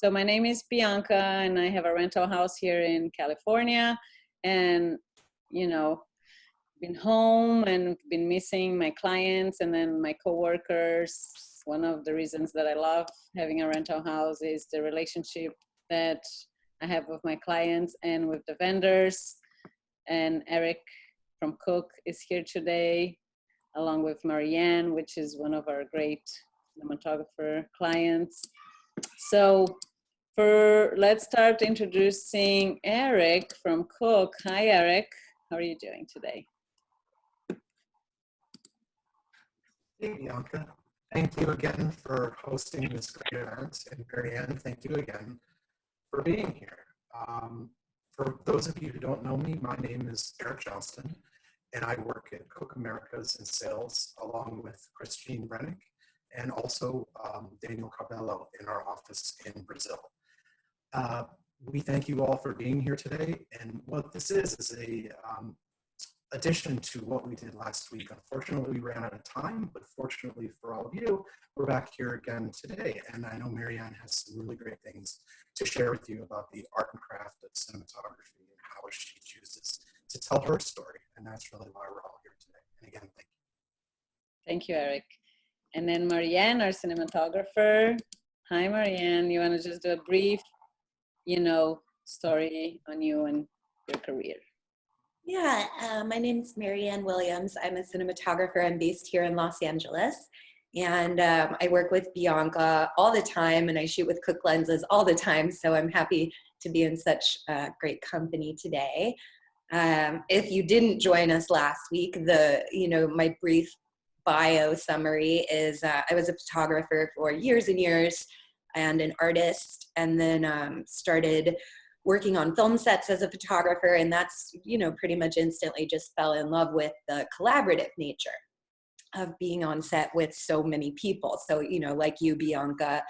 So my name is Bianca, and I have a rental house here in California. And, you know, been home and been missing my clients and then my coworkers. One of the reasons that I love having a rental house is the relationship that I have with my clients and with the vendors. And Eric from Cooke is here today, along with Marianne, which is one of our great cinematographer clients. So let's start introducing Eric from Cooke. Hi, Eric. How are you doing today? Hey, Bianca. Thank you again for hosting this great event. And Marianne, thank you again for being here. For those of you who don't know me, my name is Eric Johnston, and I work at Cooke Americas in sales, along with Christine Rennick, and also Daniel Cabello in our office in Brazil. We thank you all for being here today. And what this is a addition to what we did last week. Unfortunately, we ran out of time, but fortunately for all of you, we're back here again today. And I know Marianne has some really great things to share with you about the art and craft of cinematography and how she chooses to tell her story. And that's really why we're all here today. And again, thank you. Thank you, Eric. And then Marianne, our cinematographer. Hi, Marianne. You want to just do a brief, story on you and your career? Yeah, my name is Marianne Williams. I'm a cinematographer. I'm based here in Los Angeles. And I work with Bianca all the time, and I shoot with Cooke lenses all the time. So I'm happy to be in such great company today. If you didn't join us last week, my brief bio summary is I was a photographer for years and years and an artist, and then started working on film sets as a photographer, and that's, pretty much instantly just fell in love with the collaborative nature of being on set with so many people. So, like you, Bianca,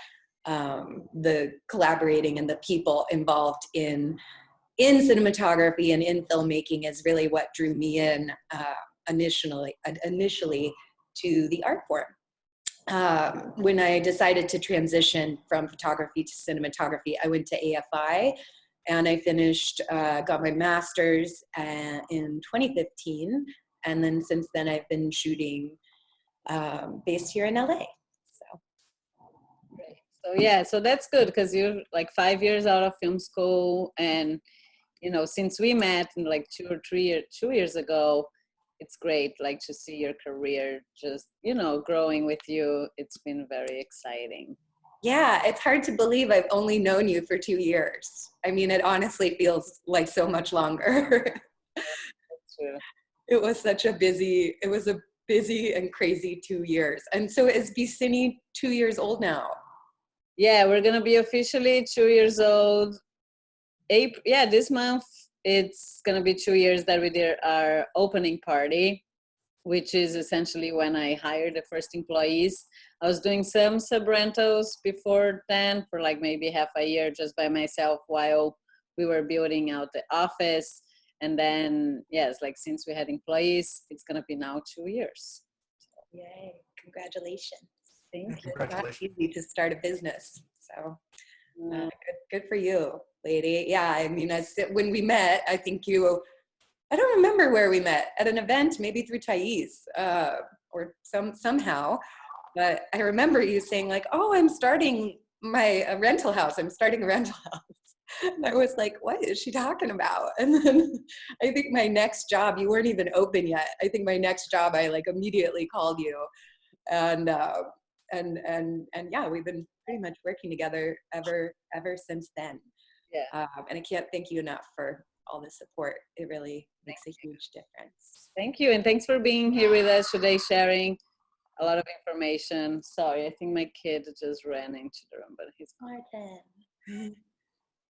the collaborating and the people involved in cinematography and in filmmaking is really what drew me in initially to the art form. When I decided to transition from photography to cinematography, I went to AFI. And I finished, got my master's in 2015. And then since then, I've been shooting based here in LA. Great. So that's good because you're like 5 years out of film school. And, since we met in like 2 years ago, it's great like to see your career just, growing with you. It's been very exciting. Yeah, it's hard to believe I've only known you for 2 years. I mean, it honestly feels like so much longer. That's true. It was a busy and crazy 2 years. And so is BECiNE 2 years old now? Yeah, we're going to be officially 2 years old. This month, it's going to be 2 years that we did our opening party, which is essentially when I hired the first employees. I was doing some sub rentals before then for like maybe half a year just by myself while we were building out the office. And then, like since we had employees, it's going to be now 2 years. Yay, congratulations. Thank you. It's not easy to start a business. So good for you, lady. Yeah, I mean, when we met, I think I don't remember where we met, at an event, maybe through Thais or somehow. But I remember you saying like, oh, I'm starting a rental house. I'm starting a rental house. And I was like, what is she talking about? And then I think my next job, you weren't even open yet. I think my next job, I like immediately called you. And yeah, we've been pretty much working together ever since then. Yeah. And I can't thank you enough for all the support. It really makes a huge difference. Thank you. And thanks for being here with us today, sharing a lot of information. Sorry, I think my kid just ran into the room, but he's Martin.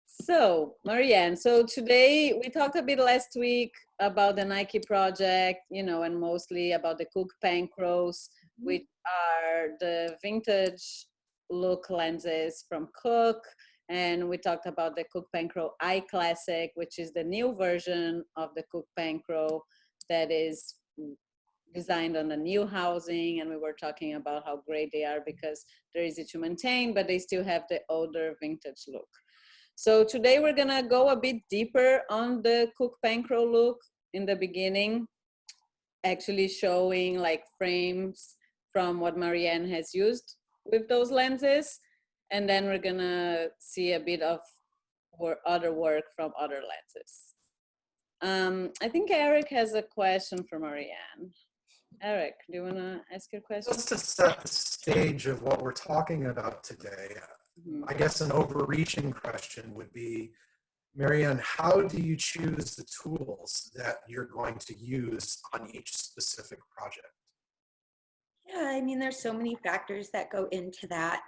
So, Marianne, so today we talked a bit last week about the Nike project, and mostly about the Cooke Panchros, which are the vintage look lenses from Cooke. And we talked about the Cooke Panchro I Classic, which is the new version of the Cooke Panchro that is designed on the new housing, and we were talking about how great they are because they're easy to maintain, but they still have the older vintage look. So today we're gonna go a bit deeper on the Cooke Pancro look in the beginning, actually showing like frames from what Marianne has used with those lenses. And then we're gonna see a bit of other work from other lenses. I think Eric has a question for Marianne. Eric, do you wanna ask your question? Just to set the stage of what we're talking about today, I guess an overreaching question would be, Marianne, how do you choose the tools that you're going to use on each specific project? Yeah, I mean, there's so many factors that go into that.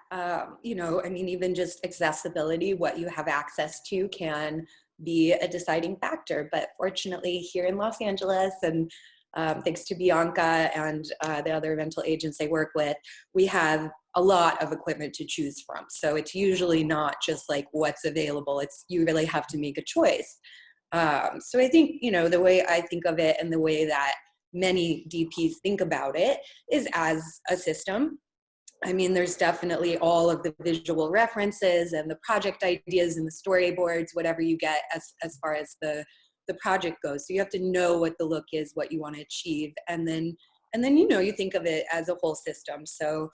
You know, I mean, even just accessibility, what you have access to can be a deciding factor. But fortunately, here in Los Angeles, and thanks to Bianca and the other rental agents I work with, we have a lot of equipment to choose from. So it's usually not just like what's available. It's you really have to make a choice. So I think, you know, the way I think of it and the way that many DPs think about it is as a system. I mean, there's definitely all of the visual references and the project ideas and the storyboards, whatever you get as far as the project goes. So you have to know what the look is, what you want to achieve, and then you know, you think of it as a whole system. So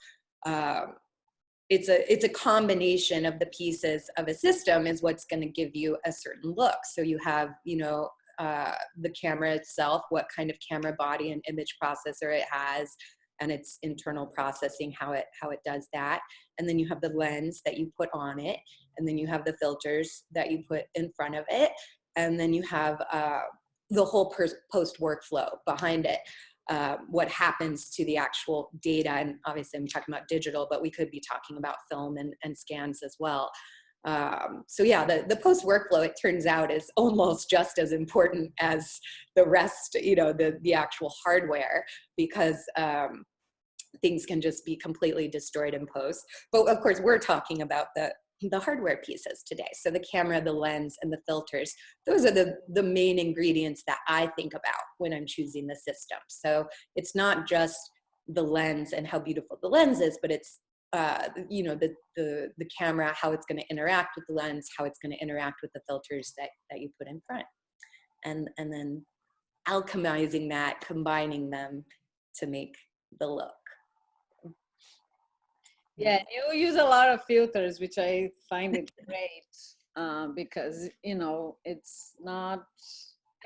it's a combination of the pieces of a system is what's going to give you a certain look. So you have, you know, the camera itself, what kind of camera body and image processor it has, and its internal processing, how it does that. And then you have the lens that you put on it, and then you have the filters that you put in front of it, and then you have the whole post workflow behind it. What happens to the actual data, and obviously I'm talking about digital, but we could be talking about film and scans as well. So yeah, the post workflow, it turns out, is almost just as important as the rest, you know, the actual hardware, because things can just be completely destroyed in post. But of course, we're talking about the hardware pieces today. So the camera, the lens, and the filters, those are the main ingredients that I think about when I'm choosing the system. So it's not just the lens and how beautiful the lens is, but it's you know, the camera, how it's going to interact with the lens, how it's going to interact with the filters that you put in front, and then alchemizing that, combining them to make the look. Yeah, you use a lot of filters, which I find it great because, you know, it's not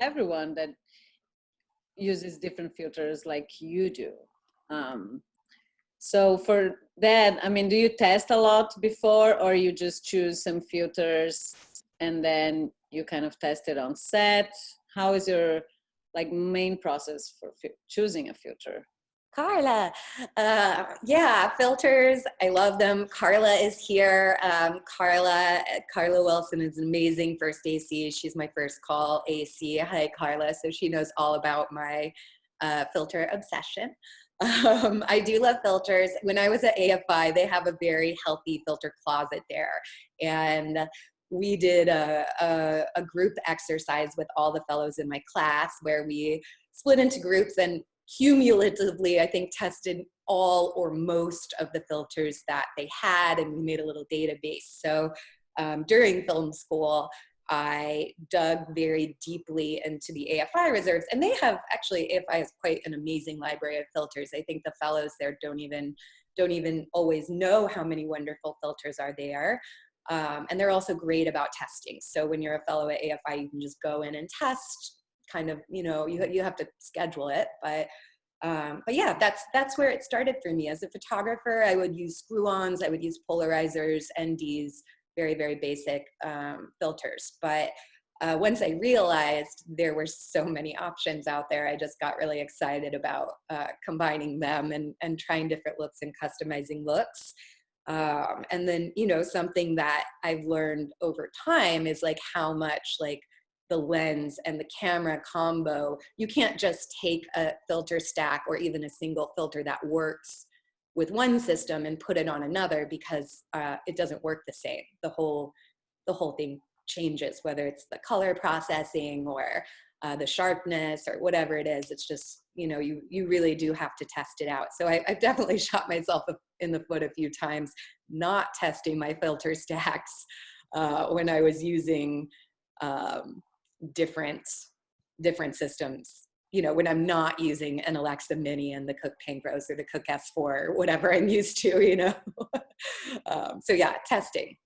everyone that uses different filters like you do. So for that, I mean, do you test a lot before, or you just choose some filters and then you kind of test it on set? How is your like main process for choosing a filter? Carla, yeah, filters, I love them. Carla is here. Carla Wilson is an amazing first AC. She's my first call AC. Hi, Carla. So she knows all about my filter obsession. I do love filters. When I was at AFI, they have a very healthy filter closet there. And we did a group exercise with all the fellows in my class where we split into groups and cumulatively, I think, tested all or most of the filters that they had, and we made a little database. So during film school, I dug very deeply into the AFI reserves, and they have actually, AFI has quite an amazing library of filters. I think the fellows there don't even always know how many wonderful filters are there. And they're also great about testing. So when you're a fellow at AFI, you can just go in and test. Kind of, you know, you have to schedule it, but yeah, that's where it started for me. As a photographer, I would use screw-ons, I would use polarizers, NDs, very, very basic filters. But once I realized there were so many options out there, I just got really excited about combining them and trying different looks and customizing looks. And then, you know, something that I've learned over time is like how much like the lens and the camera combo, you can't just take a filter stack or even a single filter that works with one system and put it on another, because it doesn't work the same. The whole thing changes, whether it's the color processing or the sharpness or whatever it is. It's just, you know, you really do have to test it out. So I've definitely shot myself in the foot a few times, not testing my filter stacks when I was using different systems. You know, when I'm not using an Alexa Mini and the Cooke Panchros or the Cooke S4 or whatever I'm used to, you know. So yeah, testing.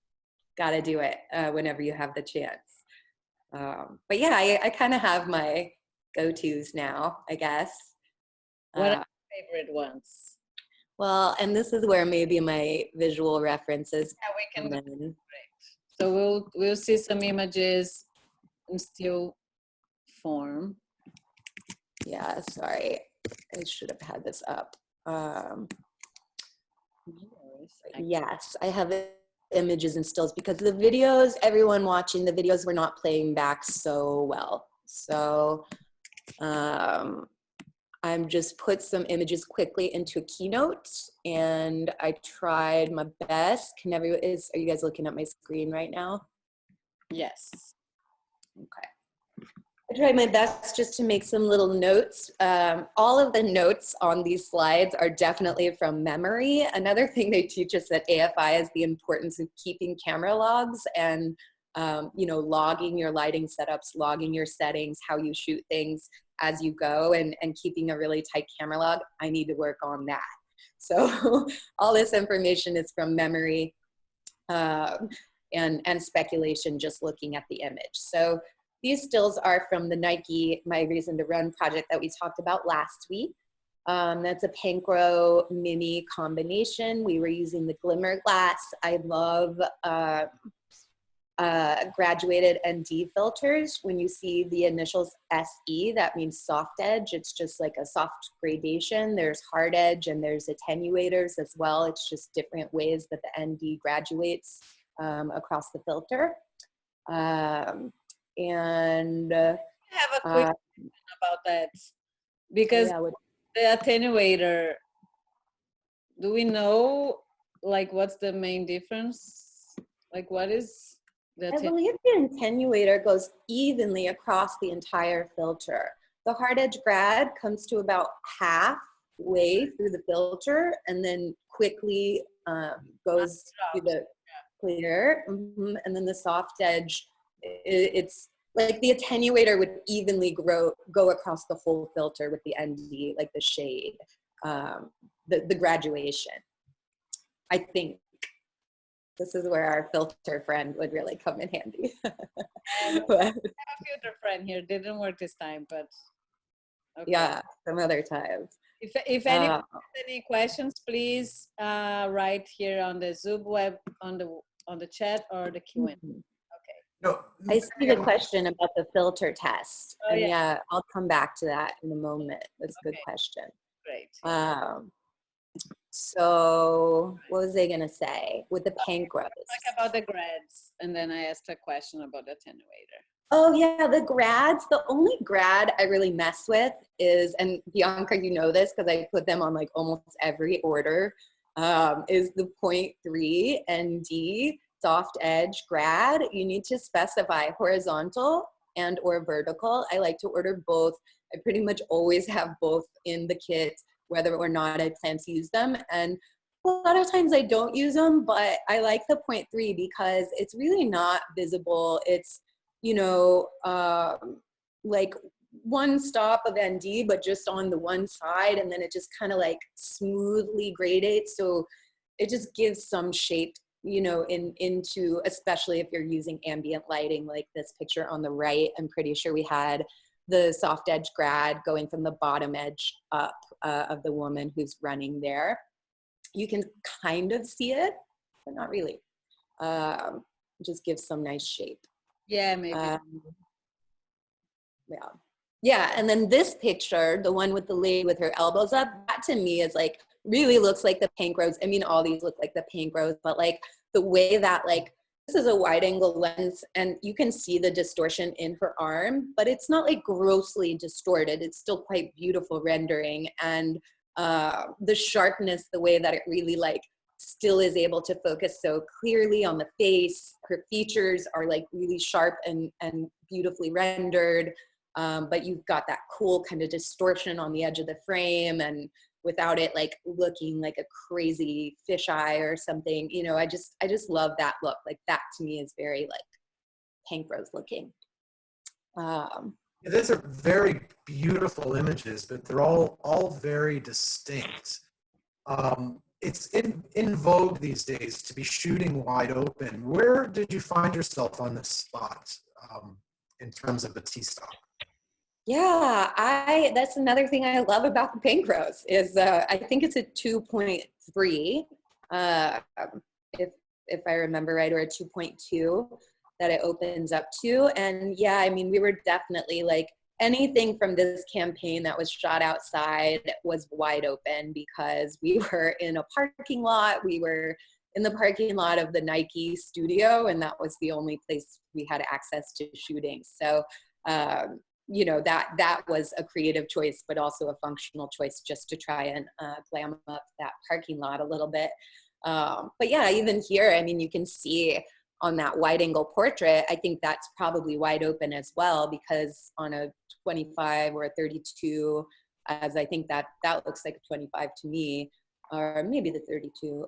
Got to do it whenever you have the chance. But yeah, I kind of have my go-tos now, I guess. What are your favorite ones? Well, and this is where maybe my visual references Yeah, we can. come in. So we'll see some images in still form. Yeah, sorry, I should have had this up. Yes, I have images and stills because the videos, everyone watching the videos were not playing back so well. So I'm just put some images quickly into a Keynote, and I tried my best. Are you guys looking at my screen right now? Yes. Okay. I tried my best just to make some little notes. All of the notes on these slides are definitely from memory. Another thing they teach us at AFI is the importance of keeping camera logs and you know, logging your lighting setups, logging your settings, how you shoot things as you go, and keeping a really tight camera log. I need to work on that. So all this information is from memory and speculation, just looking at the image. So these stills are from the Nike My Reason to Run project that we talked about last week. That's a Panchro Mini combination. We were using the glimmer glass. I love graduated ND filters. When you see the initials SE, that means soft edge. It's just like a soft gradation. There's hard edge and there's attenuators as well. It's just different ways that the ND graduates across the filter. And I have a quick question about that, because yeah, the attenuator, do we know like what's the main difference? Like what is the I believe the attenuator goes evenly across the entire filter. The hard edge grad comes to about halfway through the filter and then quickly goes to the clear. And then the soft edge, it's like the attenuator would evenly go across the whole filter with the ND, like the shade, the graduation. I think this is where our filter friend would really come in handy. I have a filter friend here. Didn't work this time, but okay. Yeah, some other times. If anyone has any questions, please write here on the Zoom web on the chat or the Q&A. Okay. No, I see the question about the filter test, Oh, and yeah. yeah, I'll come back to that in a moment. That's a good question. Great. So what was I gonna say with the Panchros? Talk about the grads, and then I asked a question about the attenuator. Oh yeah, the grads. The only grad I really mess with is, and Bianca, you know this because I put them on like almost every order, is the 0.3 ND soft edge grad. You need to specify horizontal and or vertical. I like to order both. I pretty much always have both in the kit, whether or not I plan to use them. And a lot of times I don't use them, but I like the 0.3 because it's really not visible. It's, you know, like one stop of ND, but just on the one side, and then it just kind of like smoothly gradates. So it just gives some shape, you know, into, especially if you're using ambient lighting like this picture on the right. I'm pretty sure we had the soft edge grad going from the bottom edge up of the woman who's running there. You can kind of see it, but not really. Just gives some nice shape. Yeah, maybe. Yeah, and then this picture, the one with the lady with her elbows up, that to me is like, really looks like the Panchros. I mean, all these look like the Panchros, but like the way that like, this is a wide angle lens and you can see the distortion in her arm, but it's not like grossly distorted. It's still quite beautiful rendering. And the sharpness, the way that it really like still is able to focus so clearly on the face. Her features are like really sharp and beautifully rendered. but you've got that cool kind of distortion on the edge of the frame, and without it like looking like a crazy fisheye or something. You know, I just love that look. Like that to me is very like Pankrose looking. Those are very beautiful images, but they're all very distinct. It's in vogue these days to be shooting wide open. Where did you find yourself on this spot in terms of a T-stop? Yeah, that's another thing I love about the Pankrose is I think it's a 2.3, if I remember right, or a 2.2 that it opens up to. And yeah, I mean, we were definitely like, anything from this campaign that was shot outside was wide open because we were in a parking lot. We were in the parking lot of the Nike studio, and that was the only place we had access to shooting. So, you know, that was a creative choice, but also a functional choice just to try and glam up that parking lot a little bit. But yeah, even here, I mean, you can see on that wide angle portrait, I think that's probably wide open as well, because on a 25 or a 32, as I think that looks like a 25 to me, or maybe the 32,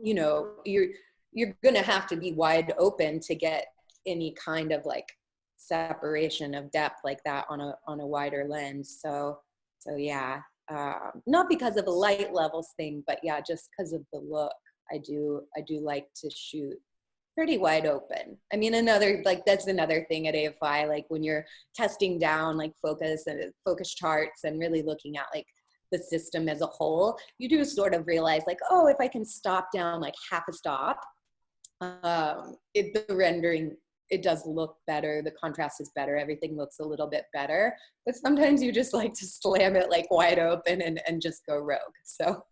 you know, you're gonna have to be wide open to get any kind of like separation of depth like that on a wider lens. So yeah, not because of a light levels thing, but yeah, just because of the look. I do like to shoot pretty wide open. I mean, that's another thing at AFI, like when you're testing down like focus and focus charts and really looking at like the system as a whole, you do sort of realize like, oh, if I can stop down like half a stop, the rendering, it does look better, the contrast is better, everything looks a little bit better. But sometimes you just like to slam it like wide open and just go rogue. So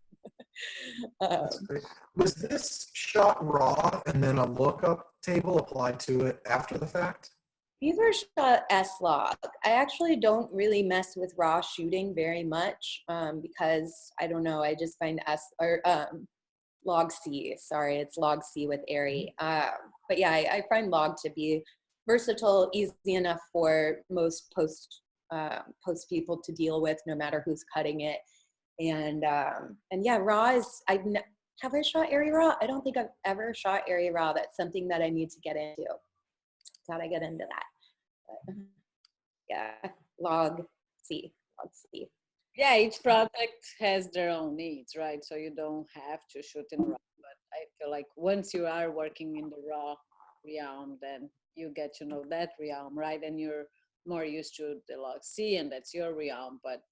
That's great. Was this shot raw and then a lookup table applied to it after the fact? these are shot S-Log. I actually don't really mess with raw shooting very much because I don't know, I just find log C, sorry, it's log C with ARRI. But yeah, I find log to be versatile, easy enough for most post people to deal with, no matter who's cutting it. And yeah, raw is, have I shot ARRI raw? I don't think I've ever shot ARRI raw. That's something that I need to get into. Glad I get into that. But, yeah, log C. Yeah, each project has their own needs, right? So you don't have to shoot in raw, but I feel like once you are working in the raw realm, then you get to know that realm, right? And you're more used to the log C, and that's your realm. But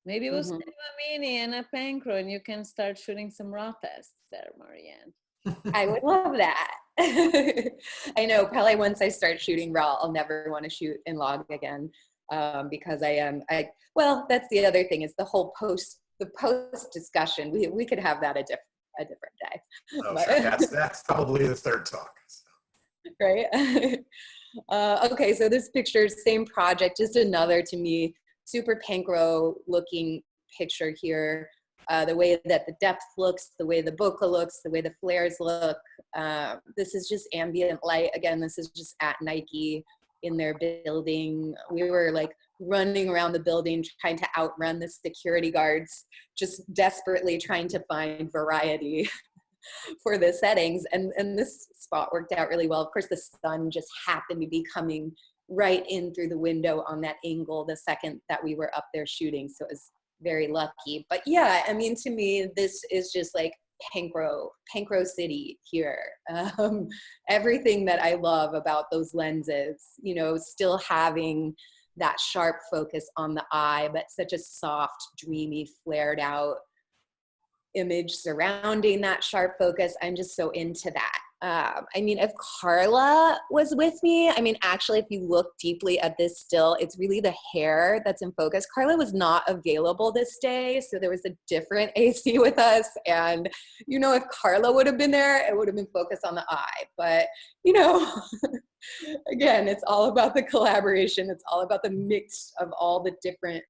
maybe we'll send you a mini and a Pancro, and you can start shooting some raw tests there, Marianne. I would love that. I know, probably once I start shooting raw, I'll never want to shoot in log again. Because well, that's the other thing, is the whole post discussion. We could have that a different day. Oh, sure. That's probably the third talk. So. Right. Okay, so this picture, same project, just another, to me, super Pancro looking picture here. The way that the depth looks, the way the bokeh looks, the way the flares look. This is just ambient light. Again, this is just at Nike in their building. We were like running around the building trying to outrun the security guards, just desperately trying to find variety for the settings. And this spot worked out really well. Of course, the sun just happened to be coming right in through the window on that angle the second that we were up there shooting. So it was very lucky. But yeah, I mean, to me, this is just like Pancro City here. Everything that I love about those lenses, you know, still having that sharp focus on the eye, but such a soft, dreamy, flared out image surrounding that sharp focus. I'm just so into that. I mean, if Carla was with me, I mean, actually, if you look deeply at this still, it's really the hair that's in focus. Carla was not available this day, so there was a different AC with us. And, you know, if Carla would have been there, it would have been focused on the eye. But, you know, again, it's all about the collaboration. It's all about the mix of all the different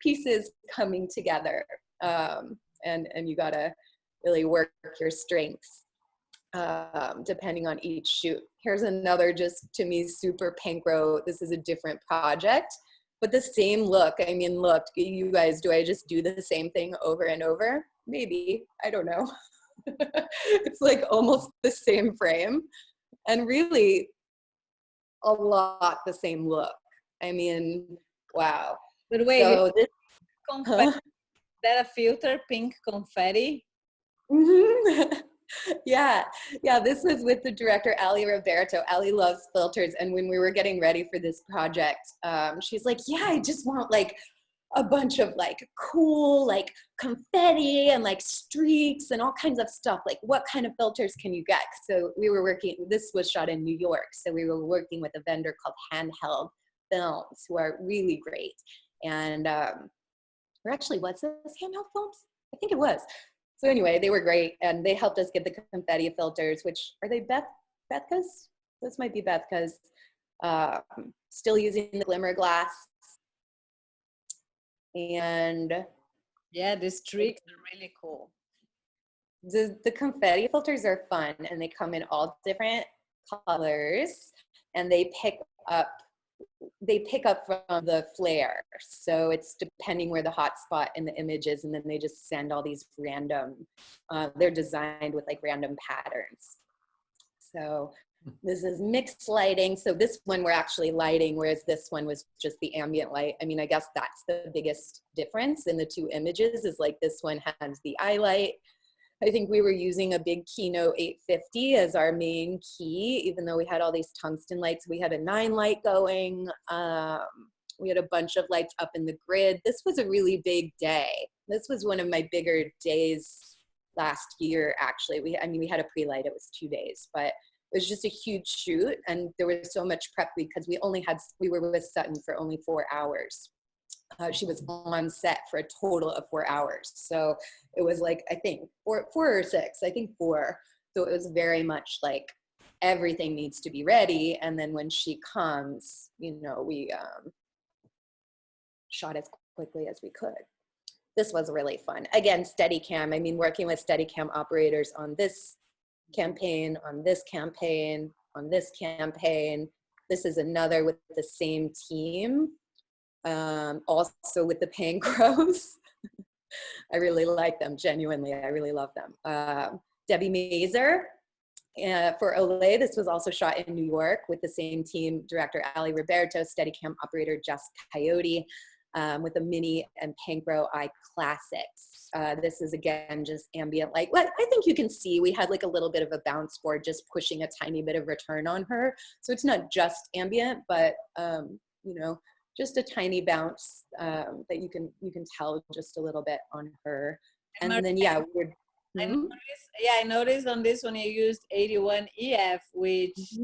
pieces coming together. And you gotta really work your strengths. depending on each shoot. Here's another, just to me, super panchro. This is a different project, but the same look. I mean, look, you guys, do I just do the same thing over and over? Maybe, I don't know. It's like almost the same frame and really a lot the same look. I mean, wow. But wait, So this, confetti, is that a filter, pink confetti? yeah, this was with the director, Ali Roberto. Ali loves filters. And when we were getting ready for this project, she's like, yeah, I just want like a bunch of like cool, like confetti and like streaks and all kinds of stuff. Like what kind of filters can you get? So we were working, this was shot in New York. So we were working with a vendor called Handheld Films, who are really great. And, or actually, what's this, Handheld Films? I think it was. So anyway, they were great, and they helped us get the confetti filters, which, are they Bethka's? Those might be Bethka's. Still using the glimmer glass. And yeah, the streaks are really cool. The confetti filters are fun, and they come in all different colors, and they pick up from the flare. So it's depending where the hot spot in the image is, and then they just send all these random, they're designed with like random patterns. So this is mixed lighting. So this one we're actually lighting, whereas this one was just the ambient light. I mean, I guess that's the biggest difference in the two images, is like this one has the eye light. I think we were using a big Kino 850 as our main key, even though we had all these tungsten lights. We had a 9 light going. We had a bunch of lights up in the grid. This was a really big day. This was one of my bigger days last year, actually. We had a pre-light, it was 2 days, but it was just a huge shoot, and there was so much prep because we were with Sutton for only 4 hours. She was on set for a total of 4 hours. So it was like, I think four or six, I think 4. So it was very much like everything needs to be ready. And then when she comes, you know, we shot as quickly as we could. This was really fun. Again, Steadicam. I mean, working with Steadicam operators on this campaign, on this campaign, on this campaign. This is another with the same team. Also with the Panchros. I really like them, genuinely. I really love them. Debbie Mazer. For Olay, this was also shot in New York with the same team, director Ali Roberto, Steadicam operator Jess Coyote, with the Mini and Panchro I Classics. This is, again, just ambient light. Well, I think you can see we had like a little bit of a bounce board just pushing a tiny bit of return on her. So it's not just ambient, but, you know, just a tiny bounce that you can tell just a little bit on her. And then, yeah, I noticed on this one you used 81 EF, which,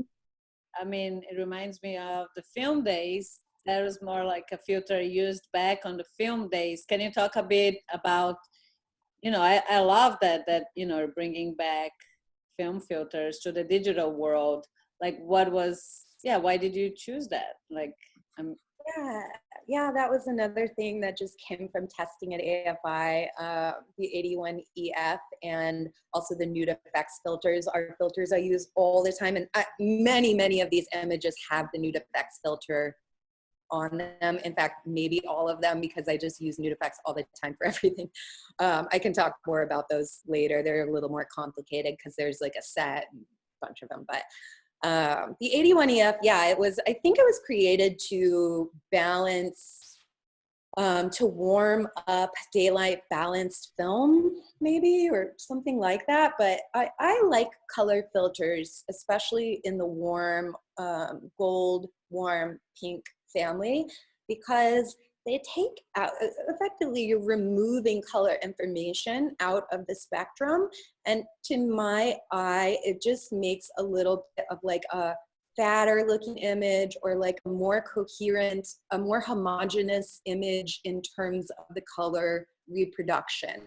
I mean, it reminds me of the film days. That was more like a filter used back on the film days. Can you talk a bit about, you know, I love that, you know, bringing back film filters to the digital world. Like why did you choose that? Like, yeah, that was another thing that just came from testing at AFI, the 81 EF and also the Nude Effects filters are filters I use all the time. And many of these images have the Nude Effects filter on them. In fact, maybe all of them, because I just use Nude Effects all the time for everything. I can talk more about those later. They're a little more complicated because there's like a set and a bunch of them, but the 81 EF, yeah, I think it was created to balance, to warm up daylight balanced film, maybe, or something like that. But I like color filters, especially in the warm gold, warm pink family, because they take out, effectively you're removing color information out of the spectrum. And to my eye, it just makes a little bit of like a fatter looking image, or like a more coherent, a more homogeneous image in terms of the color reproduction.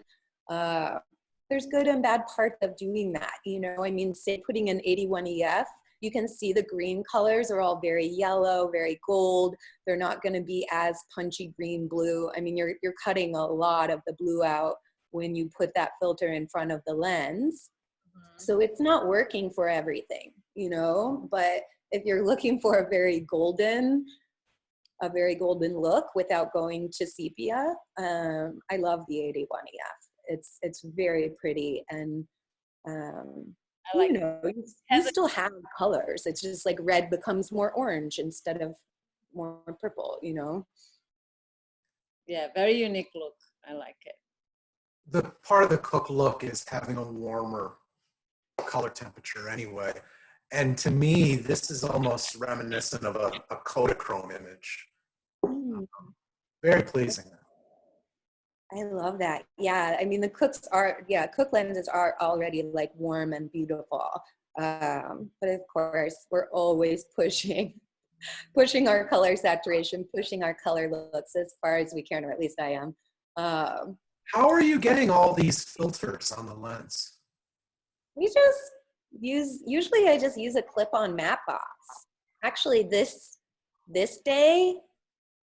There's good and bad parts of doing that, you know. I mean, say putting an 81 EF, you can see the green colors are all very yellow, very gold. They're not going to be as punchy green blue. I mean, you're cutting a lot of the blue out when you put that filter in front of the lens. So it's not working for everything, you know, but if you're looking for a very golden look without going to sepia, I love the 81EF. It's very pretty, and I like you know, you still have colors. It's just like red becomes more orange instead of more purple, you know? Yeah, very unique look. I like it. The part of the Cooke look is having a warmer color temperature anyway. And to me, this is almost reminiscent of a Kodachrome image. Very pleasing. I love that. Yeah, I mean, Cooke lenses are already like warm and beautiful. But of course, we're always pushing our color saturation, pushing our color looks as far as we can, or at least I am. How are you getting all these filters on the lens? We just usually I just use a clip-on matte box. Actually, this day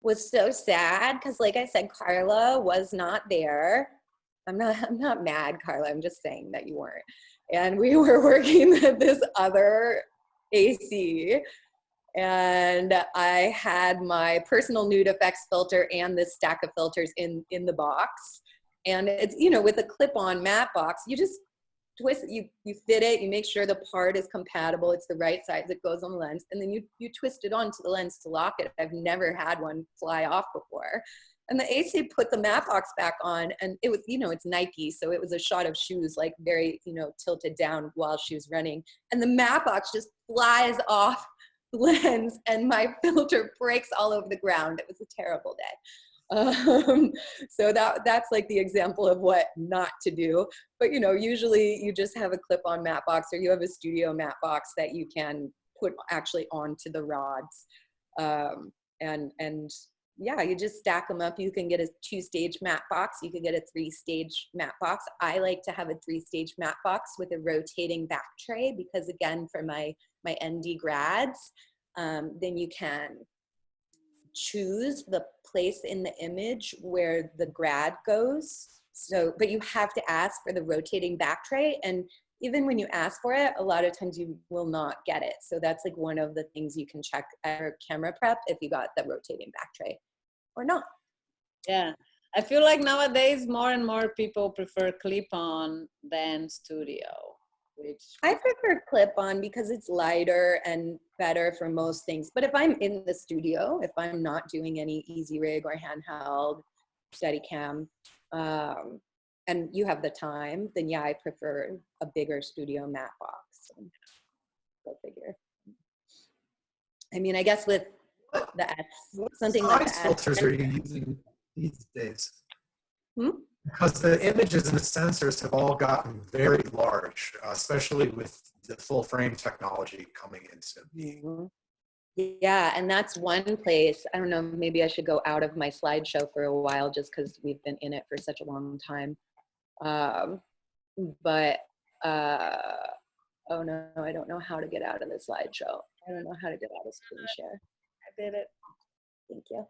was so sad because, like I said, Carla was not there. I'm not mad, Carla. I'm just saying that you weren't. And we were working with this other AC, and I had my personal nude effects filter and this stack of filters in the box. And it's, you know, with a clip-on matte box, you just twist it, you fit it, you make sure the part is compatible, it's the right size, it goes on the lens, and then you twist it onto the lens to lock it. I've never had one fly off before. And the AC put the matte box back on, and it was, you know, it's Nike, so it was a shot of shoes, like very, you know, tilted down while she was running. And the matte box just flies off the lens, and my filter breaks all over the ground. It was a terrible day. So that's like the example of what not to do. But, you know, usually you just have a clip-on matte box, or you have a studio matte box that you can put actually onto the rods. And yeah, you just stack them up. You can get a 2-stage matte box. You could get a 3-stage matte box. I like to have a 3-stage matte box with a rotating back tray because, again, for my ND grads, then you can choose the place in the image where the grad goes. So, but you have to ask for the rotating back tray. And even when you ask for it, a lot of times you will not get it. So that's like one of the things you can check at your camera prep, if you got the rotating back tray or not. Yeah, I feel like nowadays more and more people prefer clip-on than studio. I prefer clip-on because it's lighter and better for most things. But if I'm in the studio, if I'm not doing any easy rig or handheld Steadicam, and you have the time, then yeah, I prefer a bigger studio matte box. Go figure. I mean, I guess with the S, something like What the size filters are you using these days? Because the images and the sensors have all gotten very large, especially with the full frame technology coming into being. Yeah, and that's one place, I don't know, maybe I should go out of my slideshow for a while just because we've been in it for such a long time. Oh no, I don't know how to get out of the slideshow. I don't know how to get out of screen share. I did it. Thank you.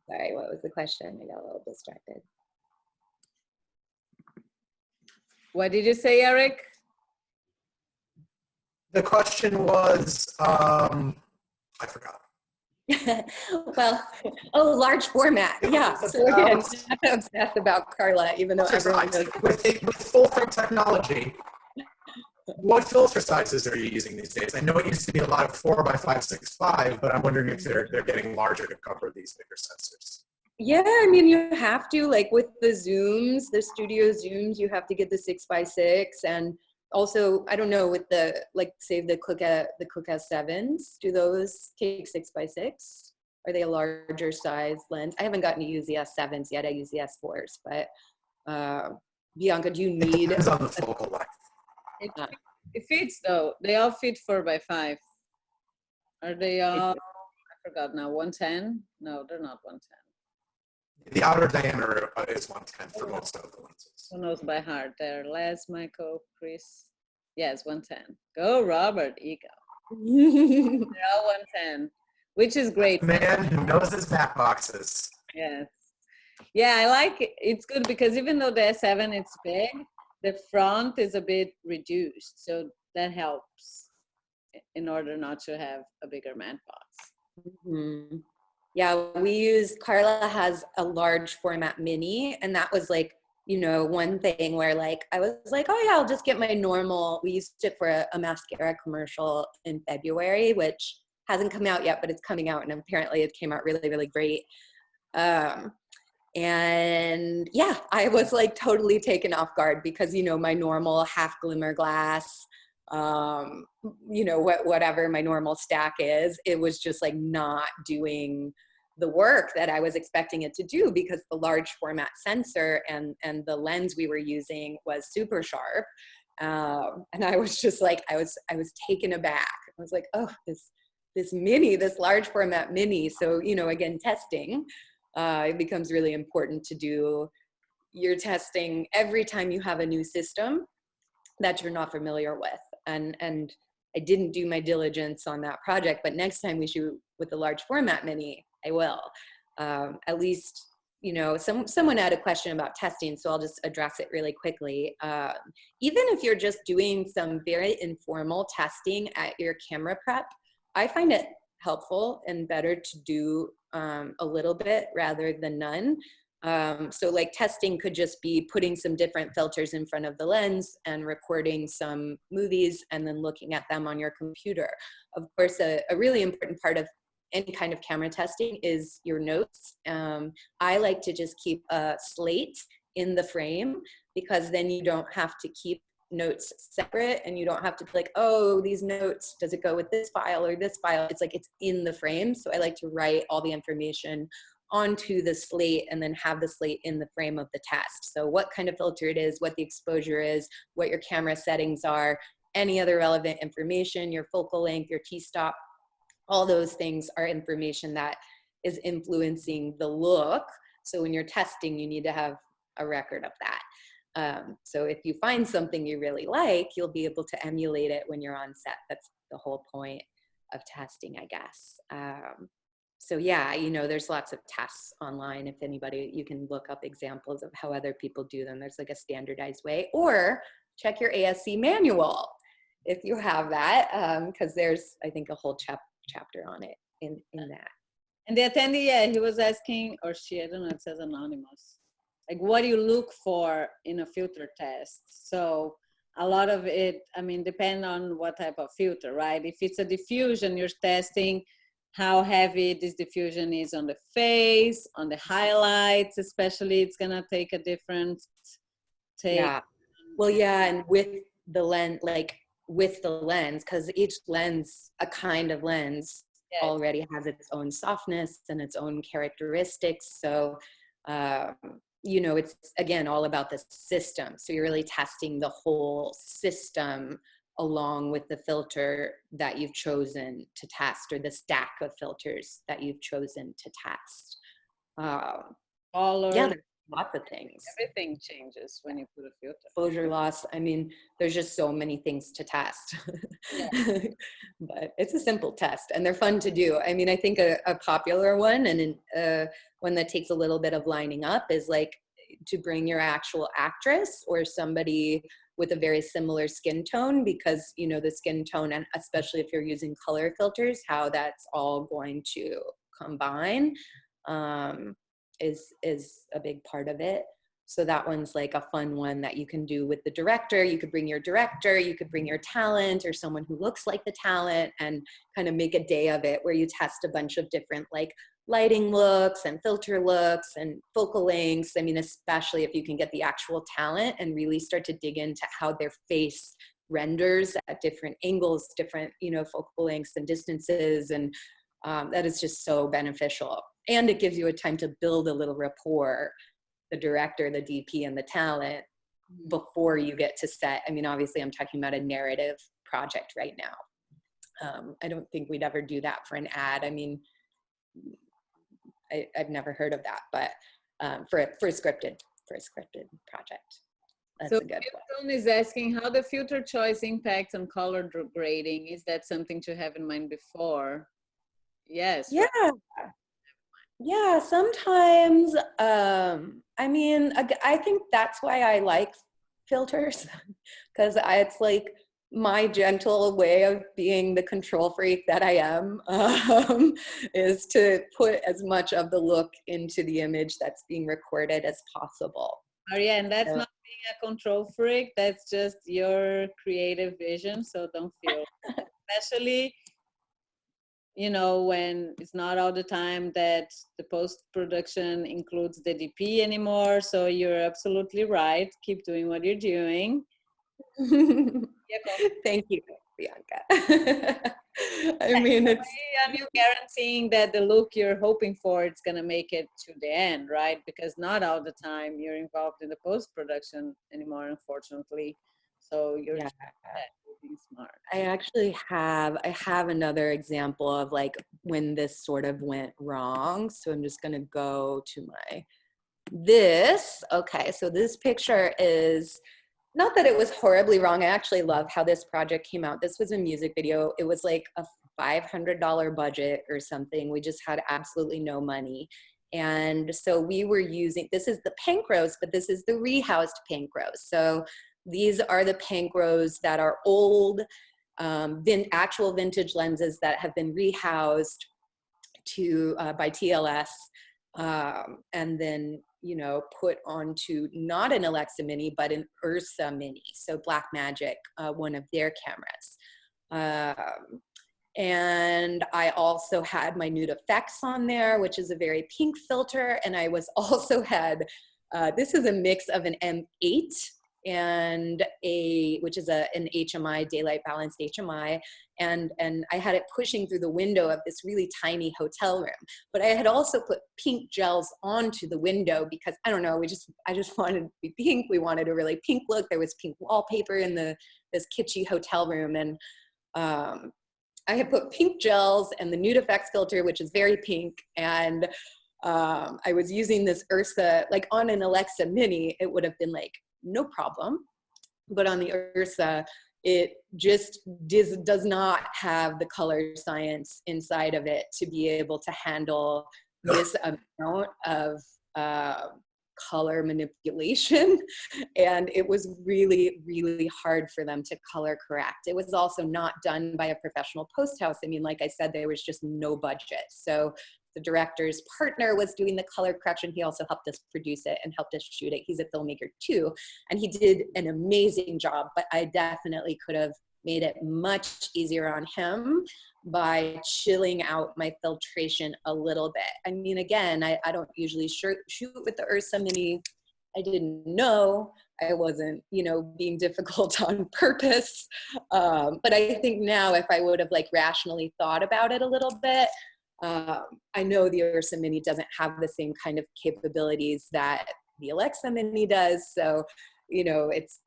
Sorry, what was the question? I got a little distracted. What did you say, Eric? The question was, I forgot. Well, large format. Yeah. So again, I'm obsessed about Carla, even though everyone knows. With full frame technology, what filter sizes are you using these days? I know it used to be a lot of 4x565, but I'm wondering if they're getting larger to cover these bigger sensors. Yeah, I mean, you have to, like with the zooms, the studio zooms, you have to get the 6x6, and also, I don't know, with the, like, say the Cooke S7s, do those take 6x6? Are they a larger size lens? I haven't gotten to use the S7s yet. I use the S4s, but Bianca, do you need? It depends on the focal length. It fits though. They all fit 4x5. Are they all? I forgot now. 110? No, they're not 110. The outer diameter is 110 for most of the lenses. Who knows by heart? There, Les, Michael, Chris. Yes, 110. Go, Robert. Ego. They're all 110, which is great. Man who knows his back boxes. Yes. Yeah, I like it. It's good because even though the S7 is big, the front is a bit reduced. So that helps in order not to have a bigger man box. Mm-hmm. Yeah, Carla has a large format mini, and that was like, you know, one thing where like, I was like, oh yeah, I'll just get my normal, we used it for a mascara commercial in February, which hasn't come out yet, but it's coming out, and apparently it came out really, really great. And yeah, I was like totally taken off guard because, you know, my normal half glimmer glass, you know, whatever my normal stack is, it was just like not doing the work that I was expecting it to do because the large format sensor and the lens we were using was super sharp. And I was just like, I was taken aback. I was like, oh, this mini, this large format mini. So, you know, again, testing, it becomes really important to do your testing every time you have a new system that you're not familiar with. And I didn't do my diligence on that project, but next time we shoot with a large format mini, I will. At least, you know, someone had a question about testing, so I'll just address it really quickly. Even if you're just doing some very informal testing at your camera prep, I find it helpful and better to do a little bit rather than none. So like testing could just be putting some different filters in front of the lens and recording some movies and then looking at them on your computer. Of course, a really important part of any kind of camera testing is your notes. I like to just keep a slate in the frame because then you don't have to keep notes separate and you don't have to be like, oh, these notes, does it go with this file or this file? It's like it's in the frame. So I like to write all the information onto the slate and then have the slate in the frame of the test. So what kind of filter it is, what the exposure is, what your camera settings are, any other relevant information, your focal length, your t-stop, all those things are information that is influencing the look. So when you're testing, you need to have a record of that. So if you find something you really like, you'll be able to emulate it when you're on set. That's the whole point of testing, I guess. So yeah, you know, there's lots of tests online. If anybody, you can look up examples of how other people do them. There's like a standardized way, or check your ASC manual if you have that, because there's, I think, a whole chapter on it in that. And the attendee, yeah, he was asking, or she, I don't know, it says anonymous. Like, what do you look for in a filter test? So a lot of it, I mean, depend on what type of filter, right? If it's a diffusion, you're testing how heavy this diffusion is on the face, on the highlights, especially, it's gonna take a different take. Yeah. Well, yeah, and with the lens, like with the lens, because each lens, a kind of lens, yes, already has its own softness and its own characteristics. So, you know, it's again all about the system. So you're really testing the whole system along with the filter that you've chosen to test, or the stack of filters that you've chosen to test. Yeah, there's lots of things. Everything changes when you put a filter. Exposure loss. I mean, there's just so many things to test. Yeah. But it's a simple test and they're fun to do. I mean, I think a popular one, and one that takes a little bit of lining up, is like to bring your actual actress or somebody with a very similar skin tone, because, you know, the skin tone, and especially if you're using color filters, how that's all going to combine is a big part of it. So that one's like a fun one that you can do with the director. You could bring your director, you could bring your talent or someone who looks like the talent, and kind of make a day of it where you test a bunch of different like lighting looks and filter looks and focal lengths. I mean, especially if you can get the actual talent and really start to dig into how their face renders at different angles, different, you know, focal lengths and distances. And that is just so beneficial. And it gives you a time to build a little rapport, the director, the DP, and the talent, before you get to set. I mean, obviously I'm talking about a narrative project right now. I don't think we'd ever do that for an ad. I mean, I've never heard of that, but for a scripted project, that's a good one. Someone is asking how the filter choice impacts on color grading. Is that something to have in mind before? Yes. Yeah. Right? Yeah, sometimes, I mean, I think that's why I like filters, because it's like my gentle way of being the control freak that I am, is to put as much of the look into the image that's being recorded as possible. Marianne, that's So, not being a control freak. That's just your creative vision. So don't feel, especially, you know, when it's not all the time that the post production includes the DP anymore. So you're absolutely right. Keep doing what you're doing. Yeah, thank you, Bianca. I mean, it's, and you're guaranteeing that the look you're hoping for it's gonna make it to the end, right? Because not all the time you're involved in the post production anymore, unfortunately. So you're yeah. being smart. I have another example of like when this sort of went wrong. So I'm just gonna go to okay, so this picture is, not that it was horribly wrong. I actually love how this project came out. This was a music video. It was like a $500 budget or something. We just had absolutely no money. And so we were using, this is the pink rose, but this is the rehoused pink rose. So these are the pink rose that are old, actual vintage lenses that have been rehoused to by TLS, and then, you know, put onto not an Alexa Mini but an Ursa Mini, so Blackmagic, one of their cameras. And I also had my Nude Effects on there, which is a very pink filter, and I was also had this is a mix of an M8 and which is an HMI, daylight balanced HMI, and I had it pushing through the window of this really tiny hotel room. But I had also put pink gels onto the window because, I don't know, I just wanted to be pink. We wanted a really pink look. There was pink wallpaper in this kitschy hotel room, and I had put pink gels and the Nude Effects filter, which is very pink, and I was using this Ursa, like on an Alexa Mini, it would have been like, no problem. But on the Ursa, it just does not have the color science inside of it to be able to handle this amount of color manipulation. And it was really, really hard for them to color correct. It was also not done by a professional post house. I mean, like I said, there was just no budget. So the director's partner was doing the color correction. He also helped us produce it and helped us shoot it. He's a filmmaker too, and he did an amazing job, but I definitely could have made it much easier on him by chilling out my filtration a little bit. I mean, again, I don't usually shoot with the Ursa Mini. I didn't know. I wasn't, you know, being difficult on purpose. But I think now if I would have like rationally thought about it a little bit, I know the Ursa Mini doesn't have the same kind of capabilities that the Alexa Mini does. So, you know, it's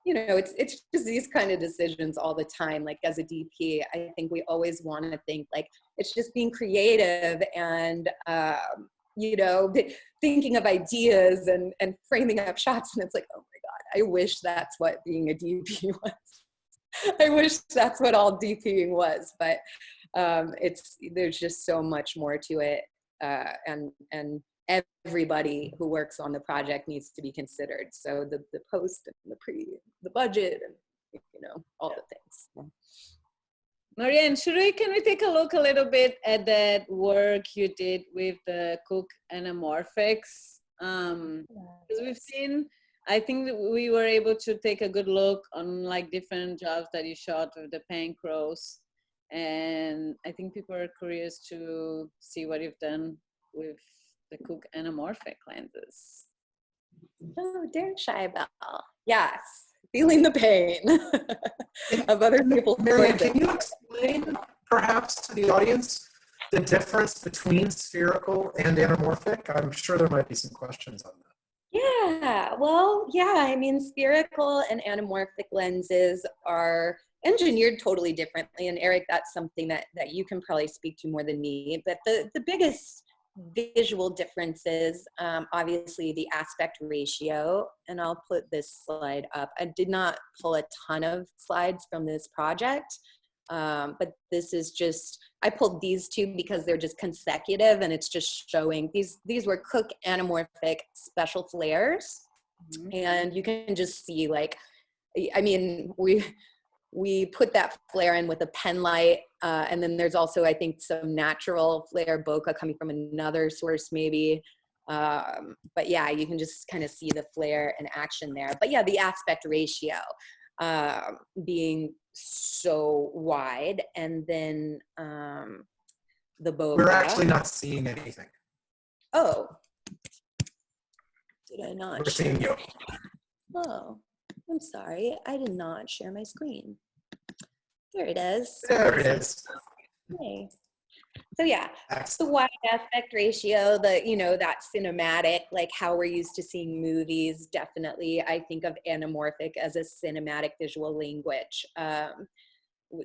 you know, it's just these kind of decisions all the time. Like as a DP, I think we always want to think like it's just being creative and, you know, thinking of ideas and framing up shots. And it's like, oh my God, I wish that's what being a DP was. I wish that's what all DPing was, but there's just so much more to it, and everybody who works on the project needs to be considered. So the post and the budget, and you know, all the things. Marianne, can we take a look a little bit at that work you did with the Cooke anamorphics? Because we've seen, I think that we were able to take a good look on like different jobs that you shot with the pink rose. And I think people are curious to see what you've done with the Cooke anamorphic lenses. Oh, dear Shy Bell. Yes, feeling the pain of other people's Marianne, choices. can you explain perhaps to the audience the difference between spherical and anamorphic? I'm sure there might be some questions on that. Yeah, well, yeah, I mean, spherical and anamorphic lenses are engineered totally differently. And Eric, that's something that you can probably speak to more than me. But the biggest visual differences, obviously the aspect ratio, and I'll put this slide up. I did not pull a ton of slides from this project, But this is just, I pulled these two because they're just consecutive, and it's just showing, these were Cooke anamorphic special flares. And you can just see, like, I mean, we put that flare in with a pen light, and then there's also, I think, some natural flare bokeh coming from another source maybe. But yeah, you can just kind of see the flare in action there. But yeah, the aspect ratio being so wide, and then the bokeh. We're actually not seeing anything. Oh, did I not? We're seeing you. Oh, I'm sorry. I did not share my screen. There it is. There it is. Okay. So yeah, the Excellent. wide aspect ratio, the, you know, that cinematic, like how we're used to seeing movies, definitely. I think of anamorphic as a cinematic visual language.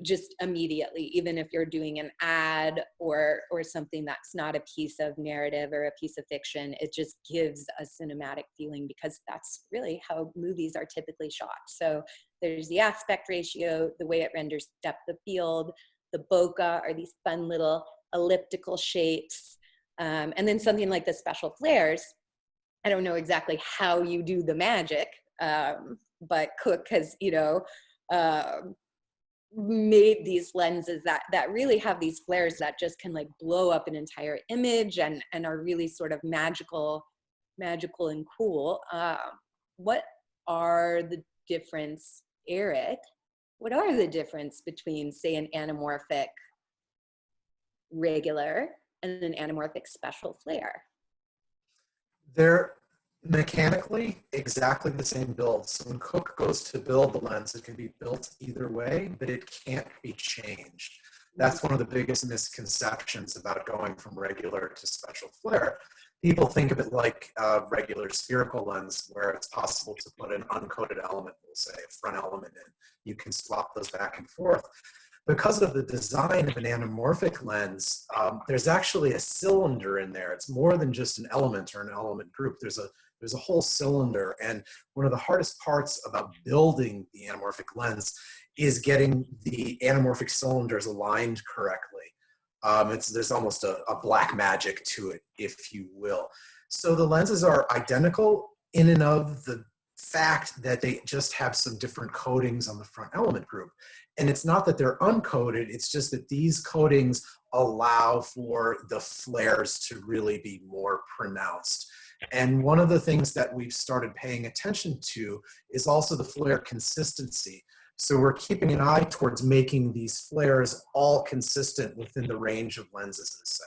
Just immediately, even if you're doing an ad or something that's not a piece of narrative or a piece of fiction, it just gives a cinematic feeling, because that's really how movies are typically shot. So there's the aspect ratio, the way it renders depth of field, the bokeh are these fun little elliptical shapes, and then something like the special flares. I don't know exactly how you do the magic, but Cooke has, you know, made these lenses that really have these flares that just can like blow up an entire image and are really sort of magical and cool. What are the difference, Eric? What are the difference between, say, an anamorphic regular and an anamorphic special flare? They're mechanically exactly the same build. So when Cooke goes to build the lens, it can be built either way, but it can't be changed. That's one of the biggest misconceptions about going from regular to special flare. People think of it like a regular spherical lens, where it's possible to put an uncoated element, we'll say a front element in. You can swap those back and forth. Because of the design of an anamorphic lens, there's actually a cylinder in there. It's more than just an element or an element group. There's a whole cylinder. And one of the hardest parts about building the anamorphic lens is getting the anamorphic cylinders aligned correctly. There's almost a black magic to it, if you will. So the lenses are identical in and of the fact that they just have some different coatings on the front element group. And it's not that they're uncoated, it's just that these coatings allow for the flares to really be more pronounced. And one of the things that we've started paying attention to is also the flare consistency. So we're keeping an eye towards making these flares all consistent within the range of lenses in the set.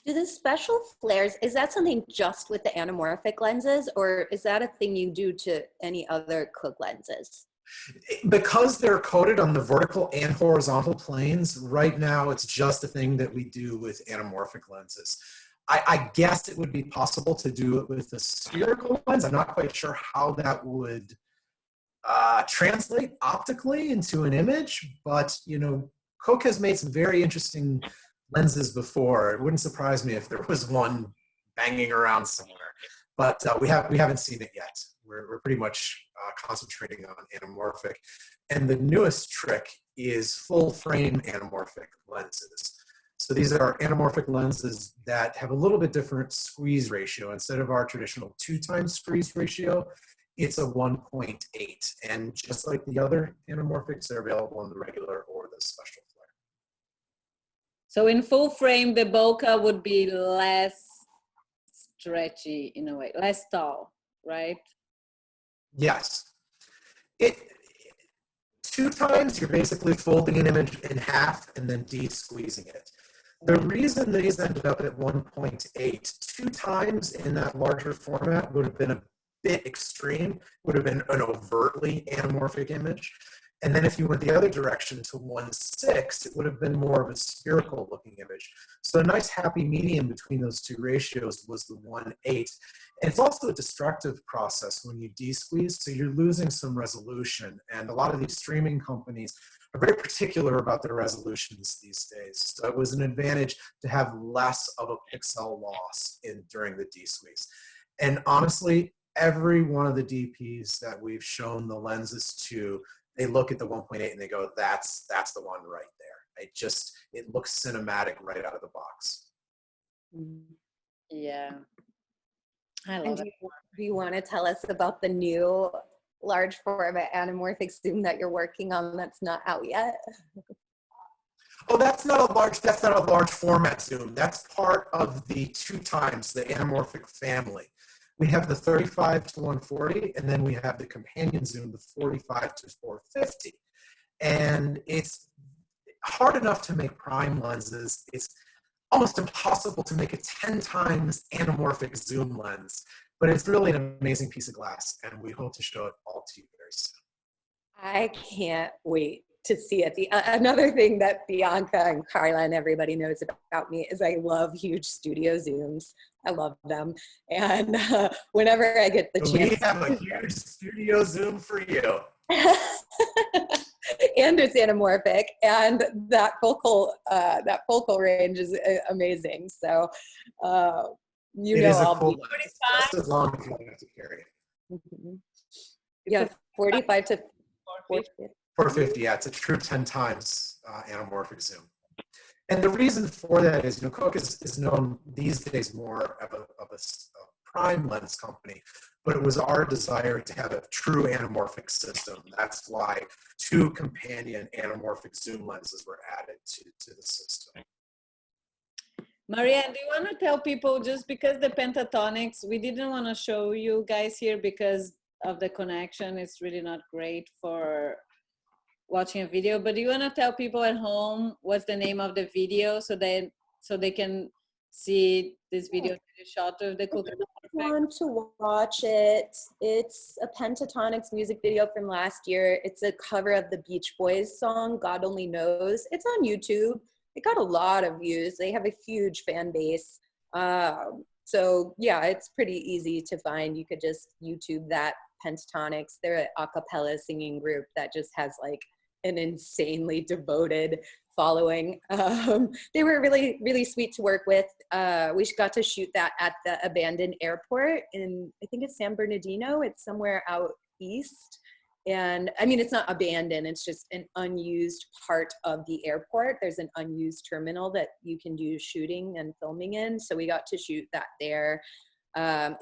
Do the special flares, is that something just with the anamorphic lenses, or is that a thing you do to any other Cooke lenses? Because they're coated on the vertical and horizontal planes, right now it's just a thing that we do with anamorphic lenses. I guess it would be possible to do it with a spherical lens. I'm not quite sure how that would translate optically into an image, but you know, Cooke has made some very interesting lenses before. It wouldn't surprise me if there was one banging around somewhere, but we haven't seen it yet. We're pretty much concentrating on anamorphic, and the newest trick is full frame anamorphic lenses. So these are anamorphic lenses that have a little bit different squeeze ratio. Instead of our traditional 2x squeeze ratio, it's a 1.8, and just like the other anamorphics, they're available in the regular or the special flare. So in full frame, the bokeh would be less stretchy in a way, less tall, right? Yes. 2x, you're basically folding an image in half and then de-squeezing it. The reason these ended up at 1.8, 2x in that larger format would have been a bit extreme, would have been an overtly anamorphic image. And then if you went the other direction to 1.6, it would have been more of a spherical looking image. So a nice happy medium between those two ratios was the 1.8. And it's also a destructive process when you de-squeeze, so you're losing some resolution. And a lot of these streaming companies are very particular about their resolutions these days. So it was an advantage to have less of a pixel loss during the de-squeeze. And honestly, every one of the DPs that we've shown the lenses to, they look at the 1.8 and they go, that's the one right there. It looks cinematic right out of the box. Yeah, I And love it. do you want to tell us about the new large format anamorphic zoom that you're working on that's not out yet? Oh, that's not a large format zoom. That's part of the 2x, the anamorphic family. We have the 35 to 140, and then we have the companion zoom, the 45 to 450. And it's hard enough to make prime lenses. It's almost impossible to make a 10x anamorphic zoom lens, but it's really an amazing piece of glass, and we hope to show it all to you very soon. I can't wait to see it. Another thing that Bianca and Carla and everybody knows about me is I love huge studio zooms. I love them. And whenever I get the chance. We have a huge studio zoom for you. And it's anamorphic, and that focal range is amazing. So, I'll be just as long as you don't have to carry it. Mm-hmm. Yeah, 45 to 450. 450, yeah, it's a true 10x anamorphic zoom. And the reason for that is, Cooke is known these days more of a prime lens company, but it was our desire to have a true anamorphic system. That's why 2 companion anamorphic zoom lenses were added to the system. Marianne, do you want to tell people, just because the pentatonics, we didn't want to show you guys here because of the connection, it's really not great for watching a video, but do you want to tell people at home what's the name of the video so they can see this video shot of the Cooke? Want to watch it? It's a Pentatonics music video from last year. It's a cover of the Beach Boys song "God Only Knows." It's on YouTube. It got a lot of views. They have a huge fan base. So yeah, it's pretty easy to find. You could just YouTube that, Pentatonics. They're an a cappella singing group that just has like an insanely devoted following. They were really, really sweet to work with. We got to shoot that at the abandoned airport in, I think it's San Bernardino. It's somewhere out east. And I mean, it's not abandoned, it's just an unused part of the airport. There's an unused terminal that you can do shooting and filming in. So we got to shoot that there. It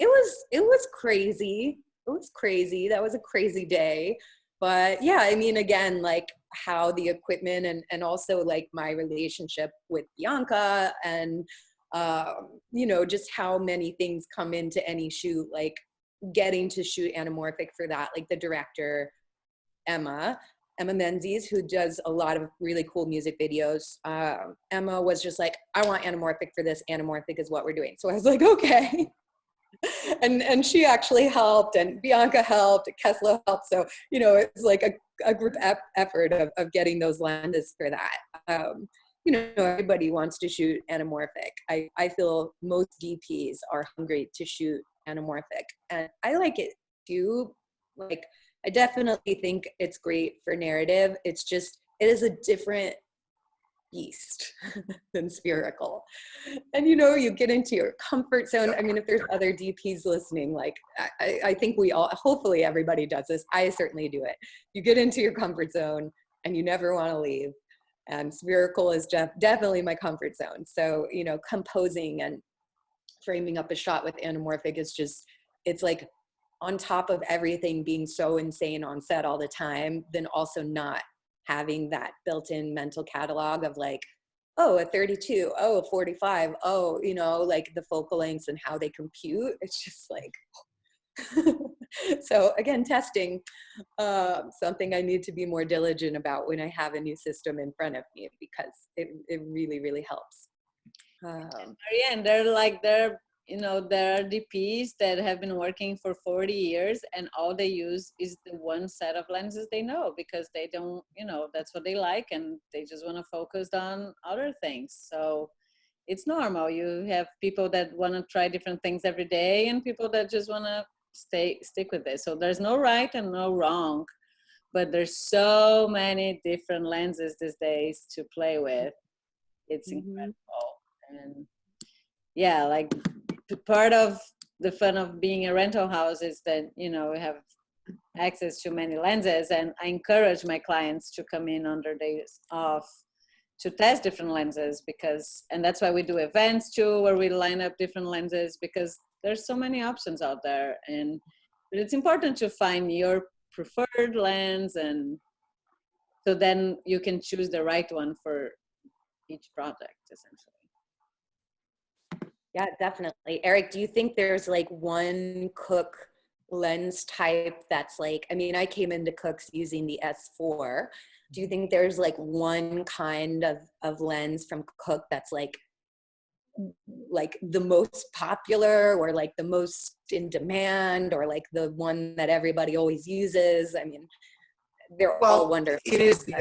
was crazy. It was crazy. That was a crazy day. But yeah, I mean, again, like how the equipment and also like my relationship with Bianca and, just how many things come into any shoot, like getting to shoot anamorphic for that, like the director, Emma Menzies, who does a lot of really cool music videos. Emma was just like, I want anamorphic for this. Anamorphic is what we're doing. So I was like, okay. And she actually helped, and Bianca helped, Kessler helped. So, it's like a group effort of getting those lenses for that. Everybody wants to shoot anamorphic. I feel most DPs are hungry to shoot anamorphic, and I like it too. Like, I definitely think it's great for narrative. It's just, it is a different beast than spherical. And you get into your comfort zone. I mean, if there's other DPs listening, like I think we all, hopefully everybody does this. I certainly do it. You get into your comfort zone and you never want to leave. And spherical is definitely my comfort zone. So, composing and framing up a shot with anamorphic is just, it's like on top of everything being so insane on set all the time, then also not having that built-in mental catalog of like, oh, a 32, oh, a 45, oh, like the focal lengths and how they compute. It's just like, so again, testing, something I need to be more diligent about when I have a new system in front of me, because it really, really helps. Marianne, there are DPs that have been working for 40 years and all they use is the one set of lenses they know, because they don't, that's what they like and they just want to focus on other things. So it's normal. You have people that want to try different things every day and people that just want to stick with it. So there's no right and no wrong, but there's so many different lenses these days to play with. It's incredible. And yeah, like part of the fun of being a rental house is that, we have access to many lenses, and I encourage my clients to come in on their days off to test different lenses, because, and that's why we do events too, where we line up different lenses, because there's so many options out there. And but it's important to find your preferred lens, and so then you can choose the right one for each project, essentially. Yeah, definitely. Eric, do you think there's like one Cooke lens type that's like, I mean, I came into Cooke's using the S4. Do you think there's like one kind of lens from Cooke that's like the most popular, or like the most in demand, or like the one that everybody always uses? I mean, they're all wonderful. It is the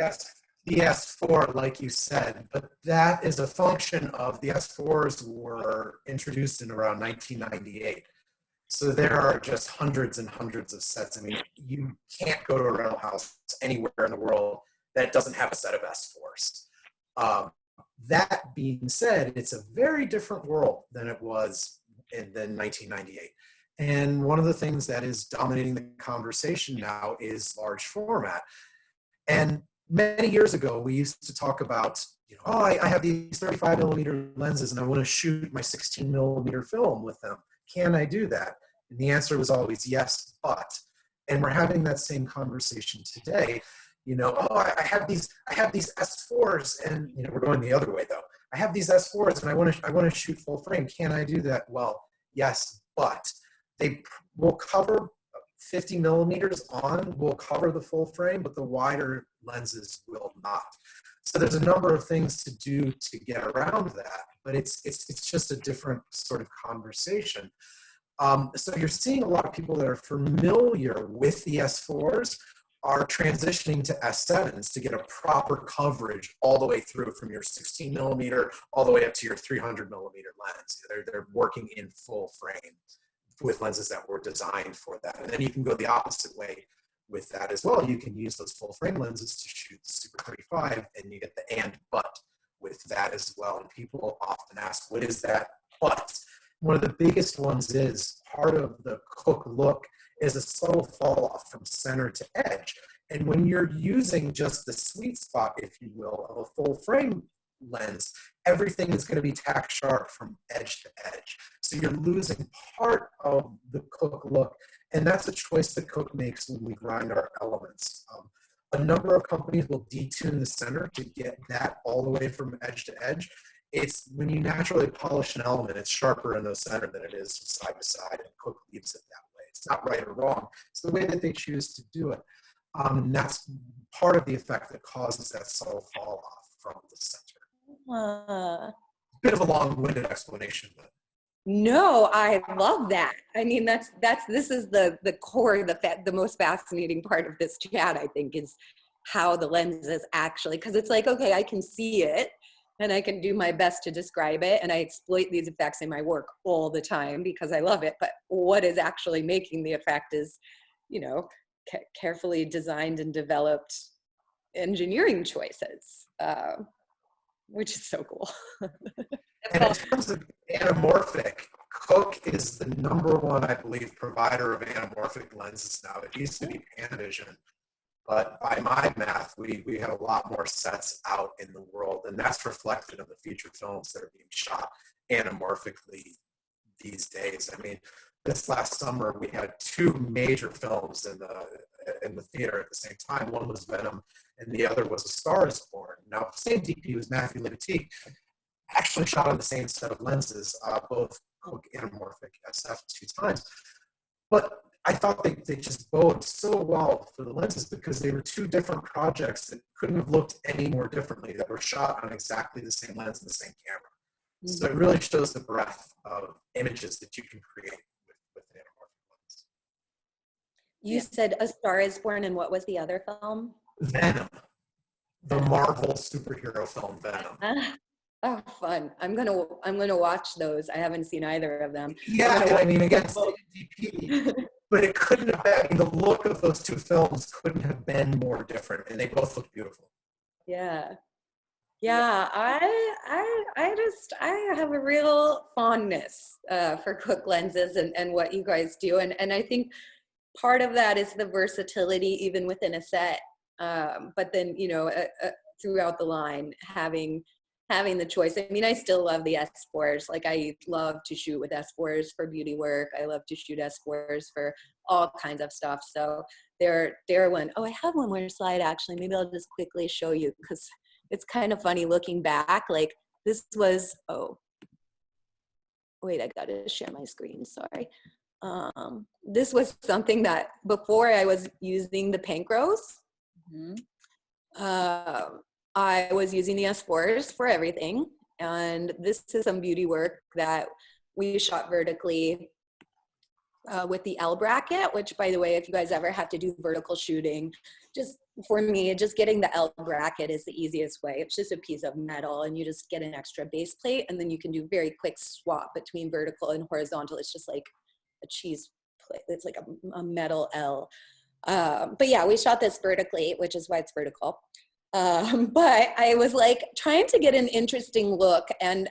S4, like you said, but that is a function of the S4s were introduced in around 1998. So there are just hundreds and hundreds of sets. I mean, you can't go to a rental house anywhere in the world that doesn't have a set of S4s. That being said, it's a very different world than it was in 1998. And one of the things that is dominating the conversation now is large format. And many years ago, we used to talk about, oh, I have these 35 millimeter lenses and I want to shoot my 16 millimeter film with them. Can I do that? And the answer was always yes, but. And we're having that same conversation today. Oh, I have these S4s, and we're going the other way though. I have these S4s and I want to shoot full frame. Can I do that? Well, yes, but they will cover 50 millimeters on, will cover the full frame, but the wider lenses will not. So there's a number of things to do to get around that, but it's just a different sort of conversation. So you're seeing a lot of people that are familiar with the S4s are transitioning to S7s to get a proper coverage all the way through, from your 16 millimeter all the way up to your 300 millimeter lens. They're working in full frame with lenses that were designed for that. And then you can go the opposite way with that as well. You can use those full frame lenses to shoot Super 35, and you get the and but with that as well. And people often ask, what is that but? One of the biggest ones is part of the Cooke look is a subtle fall off from center to edge. And when you're using just the sweet spot, if you will, of a full frame lens, everything is going to be tack sharp from edge to edge. So you're losing part of the Cooke look. And that's a choice that Cooke makes when we grind our elements. A number of companies will detune the center to get that all the way from edge to edge. It's when you naturally polish an element, it's sharper in the center than it is from side to side, and Cooke leaves it that way. It's not right or wrong. It's the way that they choose to do it. And that's part of the effect that causes that subtle fall off from the center. Bit of a long-winded explanation, but. No, I love that. I mean, this is the core, the most fascinating part of this chat, I think, is how the lenses actually, because it's like, okay, I can see it and I can do my best to describe it, and I exploit these effects in my work all the time because I love it. But what is actually making the effect is, carefully designed and developed engineering choices, which is so cool. And in terms of anamorphic, Cooke is the #1, I believe, provider of anamorphic lenses now. It used to be Panavision, but by my math, we have a lot more sets out in the world, and that's reflected in the feature films that are being shot anamorphically these days. I mean, this last summer, we had 2 major films in the theater at the same time. One was Venom, and the other was A Star is Born. Now, the same DP was Matthew Libatique, actually shot on the same set of lenses, both Cooke anamorphic SF 2 times. But I thought they just bode so well for the lenses because they were 2 different projects that couldn't have looked any more differently, that were shot on exactly the same lens and the same camera. Mm-hmm. So it really shows the breadth of images that you can create with an anamorphic lens. You said A Star is Born, and what was the other film? Venom. The Marvel superhero film Venom. Oh, fun! I'm gonna watch those. I haven't seen either of them. Yeah, I mean, again, DP, but it couldn't have been. I mean, the look of those 2 films couldn't have been more different, and they both look beautiful. Yeah, I have a real fondness for Cooke lenses and what you guys do, and I think part of that is the versatility even within a set. But then, you know, throughout the line, having the choice. I mean, I still love the S4s. Like, I love to shoot with S4s for beauty work. I love to shoot S4s for all kinds of stuff. So they're one. Oh, I have one more slide, actually. Maybe I'll just quickly show you, because it's kind of funny looking back. Like, this was, oh, wait, I got to share my screen. Sorry. This was something that before I was using the Pancros, I was using the S4s for everything. And this is some beauty work that we shot vertically with the L bracket, which, by the way, if you guys ever have to do vertical shooting, just for me, just getting the L bracket is the easiest way. It's just a piece of metal and you just get an extra base plate, and then you can do very quick swap between vertical and horizontal. It's just like a cheese plate. It's like a metal L. But yeah, we shot this vertically, which is why it's vertical. But I was like trying to get an interesting look and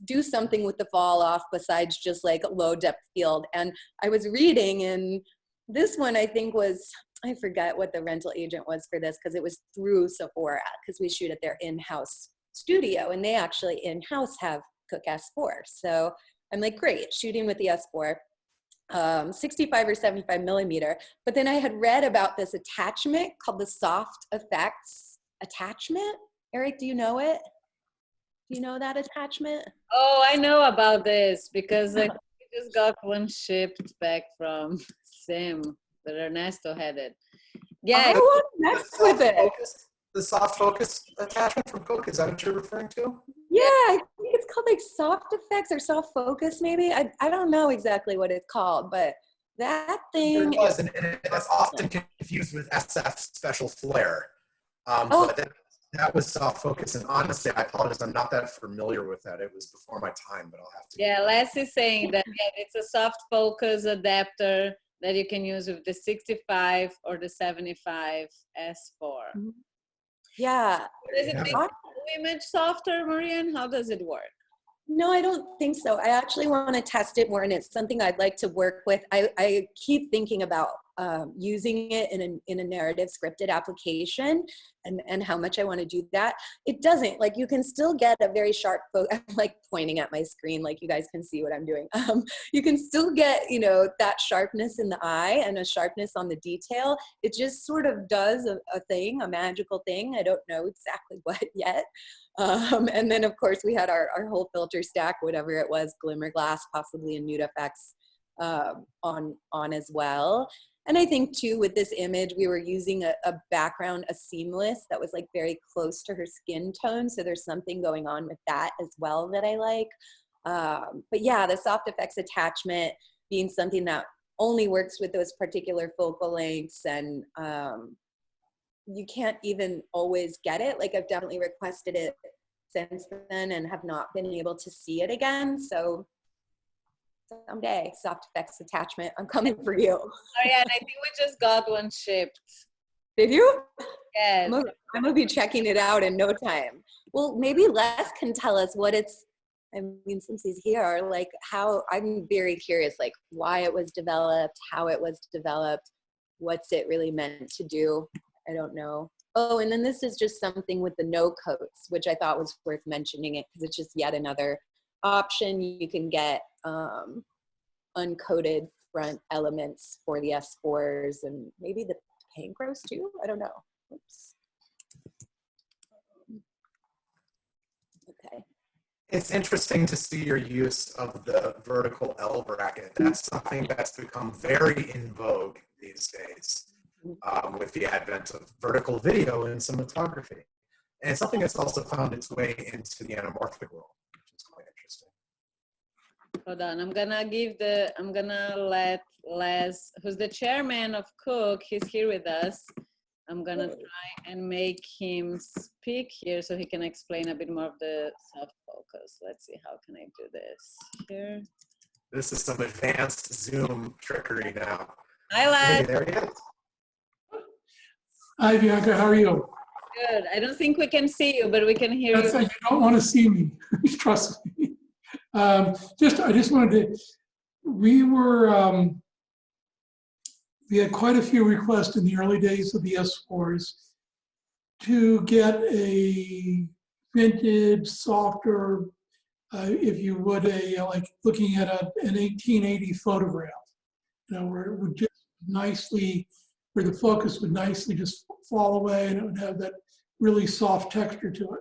do something with the fall off besides just like low depth field. And I was reading, and this one I think was, I forget what the rental agent was for this, because it was through Sephora, because we shoot at their in-house studio, and they actually in-house have Cooke S4. So I'm like, great, shooting with the S4. 65 or 75 millimeter. But then I had read about this attachment called the Soft Effects attachment. Eric, do you know it? Do you know that attachment? Oh, I know about this because I just got one shipped back from Sim, that Ernesto had it. Yeah. I want to mess with it. The soft focus attachment from Cooke, is that what you're referring to? Yeah, I think it's called like Soft Effects or Soft Focus, maybe. I don't know exactly what it's called, but that thing. It was, and that's often confused with SF Special Flare. But that was soft focus, and honestly, I apologize, I'm not that familiar with that. It was before my time, but I'll have to. Yeah, Les is saying that it's a soft focus adapter that you can use with the 65 or the 75 S4. Yeah. Does it make the image softer, Marianne? How does it work? No, I don't think so. I actually want to test it more, and it's something I'd like to work with. I keep thinking about using it in a narrative scripted application, and how much I want to do that. It doesn't, like, you can still get a very sharp I'm like pointing at my screen, like you guys can see what I'm doing. You can still get, you know, that sharpness in the eye and a sharpness on the detail. It just sort of does a thing, a magical thing. I don't know exactly what yet. And then of course we had our whole filter stack, whatever it was, Glimmer Glass, possibly in Nude Effects on as well. And I think too, with this image, we were using a background, a seamless that was like very close to her skin tone. So there's something going on with that as well that I like. But yeah, the Soft Effects attachment being something that only works with those particular focal lengths, and you can't even always get it. Like, I've definitely requested it since then and have not been able to see it again. So someday, Soft Effects attachment, I'm coming for you. Oh yeah, and I think we just got one shipped. Did you? Yes. I'm gonna be checking it out in no time. Well, maybe Les can tell us what it's, I mean, since he's here, like how, I'm very curious, like why it was developed, how it was developed, what's it really meant to do. I don't know. Oh, and then this is just something with the no coats, which I thought was worth mentioning it because it's just yet another option. You can get uncoated front elements for the S4s and maybe the Pancros too. I don't know. Oops. Okay. It's interesting to see your use of the vertical L bracket. That's something that's become very in vogue these days with the advent of vertical video and cinematography. And it's something that's also found its way into the anamorphic world, which is quite interesting. Hold on, I'm gonna let Les, who's the chairman of Cooke, he's here with us. I'm gonna try and make him speak here so he can explain a bit more of the soft focus. Let's see, how can I do this here? This is some advanced Zoom trickery now. Hi, Les. Hey, there he is. Hi, Bianca, how are you? Good. I don't think we can see you, but we can hear That's you. like you don't want to see me, trust me. I just wanted to, we were, we had quite a few requests in the early days of the S4s to get a vintage, softer, if you would, like looking at an 1880 photograph, where it would just nicely, where the focus would nicely just fall away and it would have that really soft texture to it.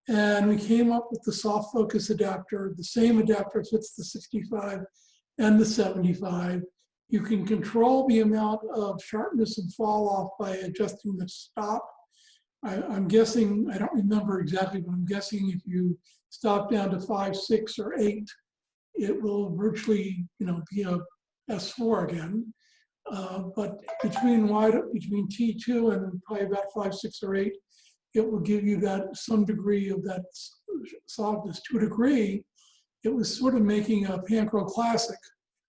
And we came up with the soft focus adapter. The same adapter fits the 65 and the 75. You can control the amount of sharpness and fall off by adjusting the stop. I'm guessing, I don't remember exactly, but I'm guessing if you stop down to 5, 6, or 8, it will virtually, be a S4 again. But between T2 and probably about 5, 6, or 8, it will give you that some degree of that softness. To a degree, it was sort of making a Pancro classic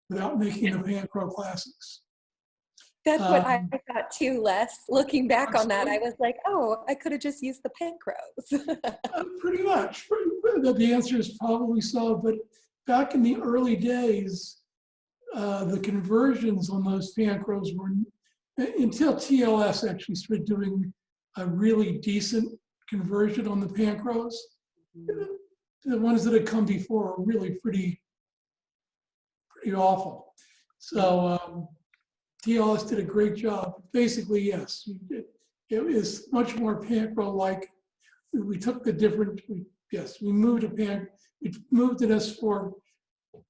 without making the Pancro classics. That's what I thought too, Les. Looking back on that, I was like, oh, I could have just used the Pancros. Pretty much. The answer is probably so, but back in the early days, the conversions on those Pancros were, until TLS actually started doing a really decent conversion on the Pancros. The ones that had come before were really pretty awful. So TLS did a great job. Basically, yes, it is much more Pancro-like. We took the different, we moved we moved an S4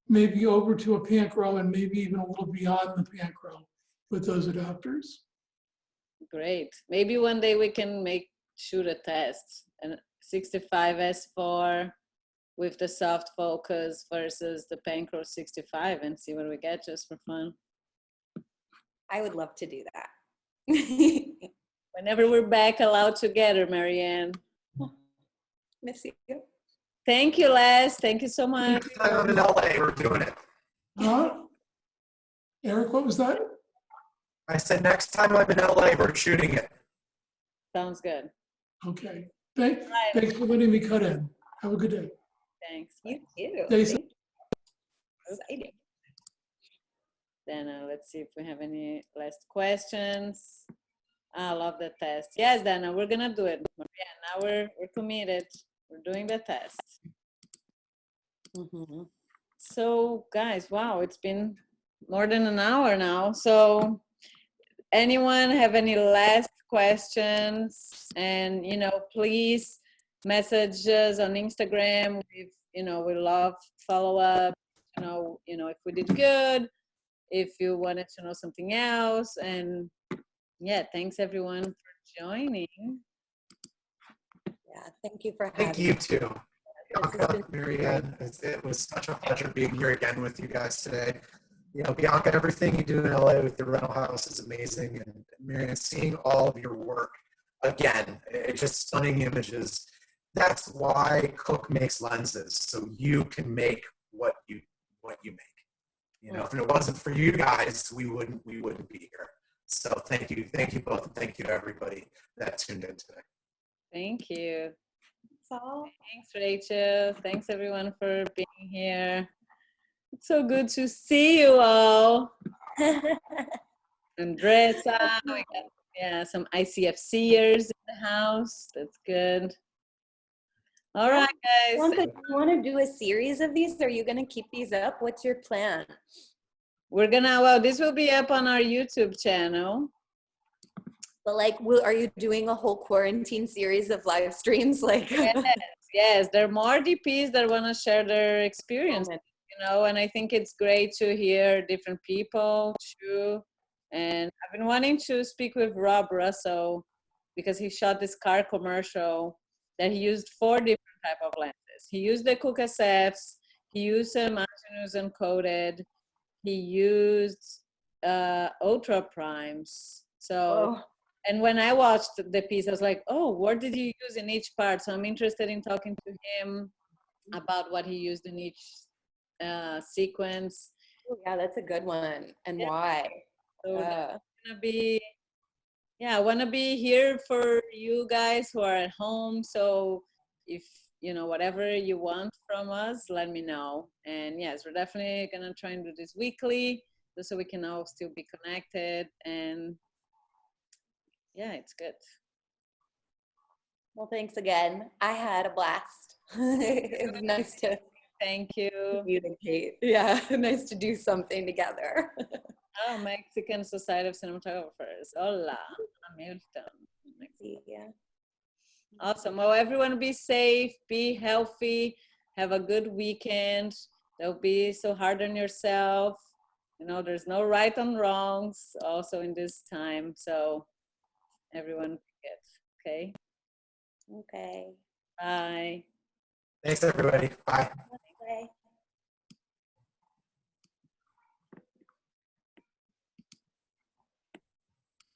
maybe over to a Pancro and maybe even a little beyond the Pancro with those adapters. Great. Maybe one day we can shoot a test, and 65 S4 with the soft focus versus the Pancro 65 and see what we get just for fun. I would love to do that. Whenever we're back allowed together, Marianne. Miss you. Thank you, Les. Thank you so much. I'm in LA, we're doing it. Eric, what was that? I said next time I'm in LA, we're shooting it. Sounds good. Okay. Thanks for letting me cut in. Have a good day. Thanks. You too. Stay safe. Exciting. Then let's see if we have any last questions. I love the test. Yes, Dana, we're gonna do it. Marianne, now we're committed. We're doing the test. So guys, wow, it's been more than an hour now. So anyone have any last questions? And please message us on Instagram. We love follow up. If we did good, if you wanted to know something else. And yeah, thanks everyone for joining. Yeah, thank you for having me. Thank you too. Bianca, Marianne, it was such a pleasure being here again with you guys today. Bianca, everything you do in LA with your rental house is amazing. And Marianne, seeing all of your work again, it's just stunning images. That's why Cooke makes lenses, so you can make what you make. If it wasn't for you guys, we wouldn't be here. So thank you both, and thank you to everybody that tuned in today. Thank you. That's all. Thanks, Rachel. Thanks everyone for being here. It's so good to see you all. Andressa, we got some ICFCers in the house. That's good. All right, guys. You want to do a series of these? Are you going to keep these up? What's your plan? This will be up on our YouTube channel. But are you doing a whole quarantine series of live streams? Yes, there are more DPs that want to share their experience, and I think it's great to hear different people too. And I've been wanting to speak with Rob Russell because he shot this car commercial that he used 4 different type of lenses. He used the Cooke SFs, he used some Azimuth uncoated, he used ultra primes. So, and when I watched the piece, I was like, oh, what did he use in each part? So I'm interested in talking to him about what he used in each sequence. Oh, yeah, that's a good one. And why? So that's gonna be, I want to be here for you guys who are at home. So if whatever you want from us, let me know. And yes, we're definitely gonna try and do this weekly. just so we can all still be connected. And yeah, it's good. Well, thanks again. I had a blast. It was nice to Thank you. communicate. Yeah, nice to do something together. Oh, Mexican Society of Cinematographers. Hola, Hamilton. Yeah. Awesome. Well, everyone be safe, be healthy, have a good weekend. Don't be so hard on yourself. You know, there's no right and wrongs also in this time. So everyone be good. Okay. Okay. Bye. Thanks, everybody. Bye.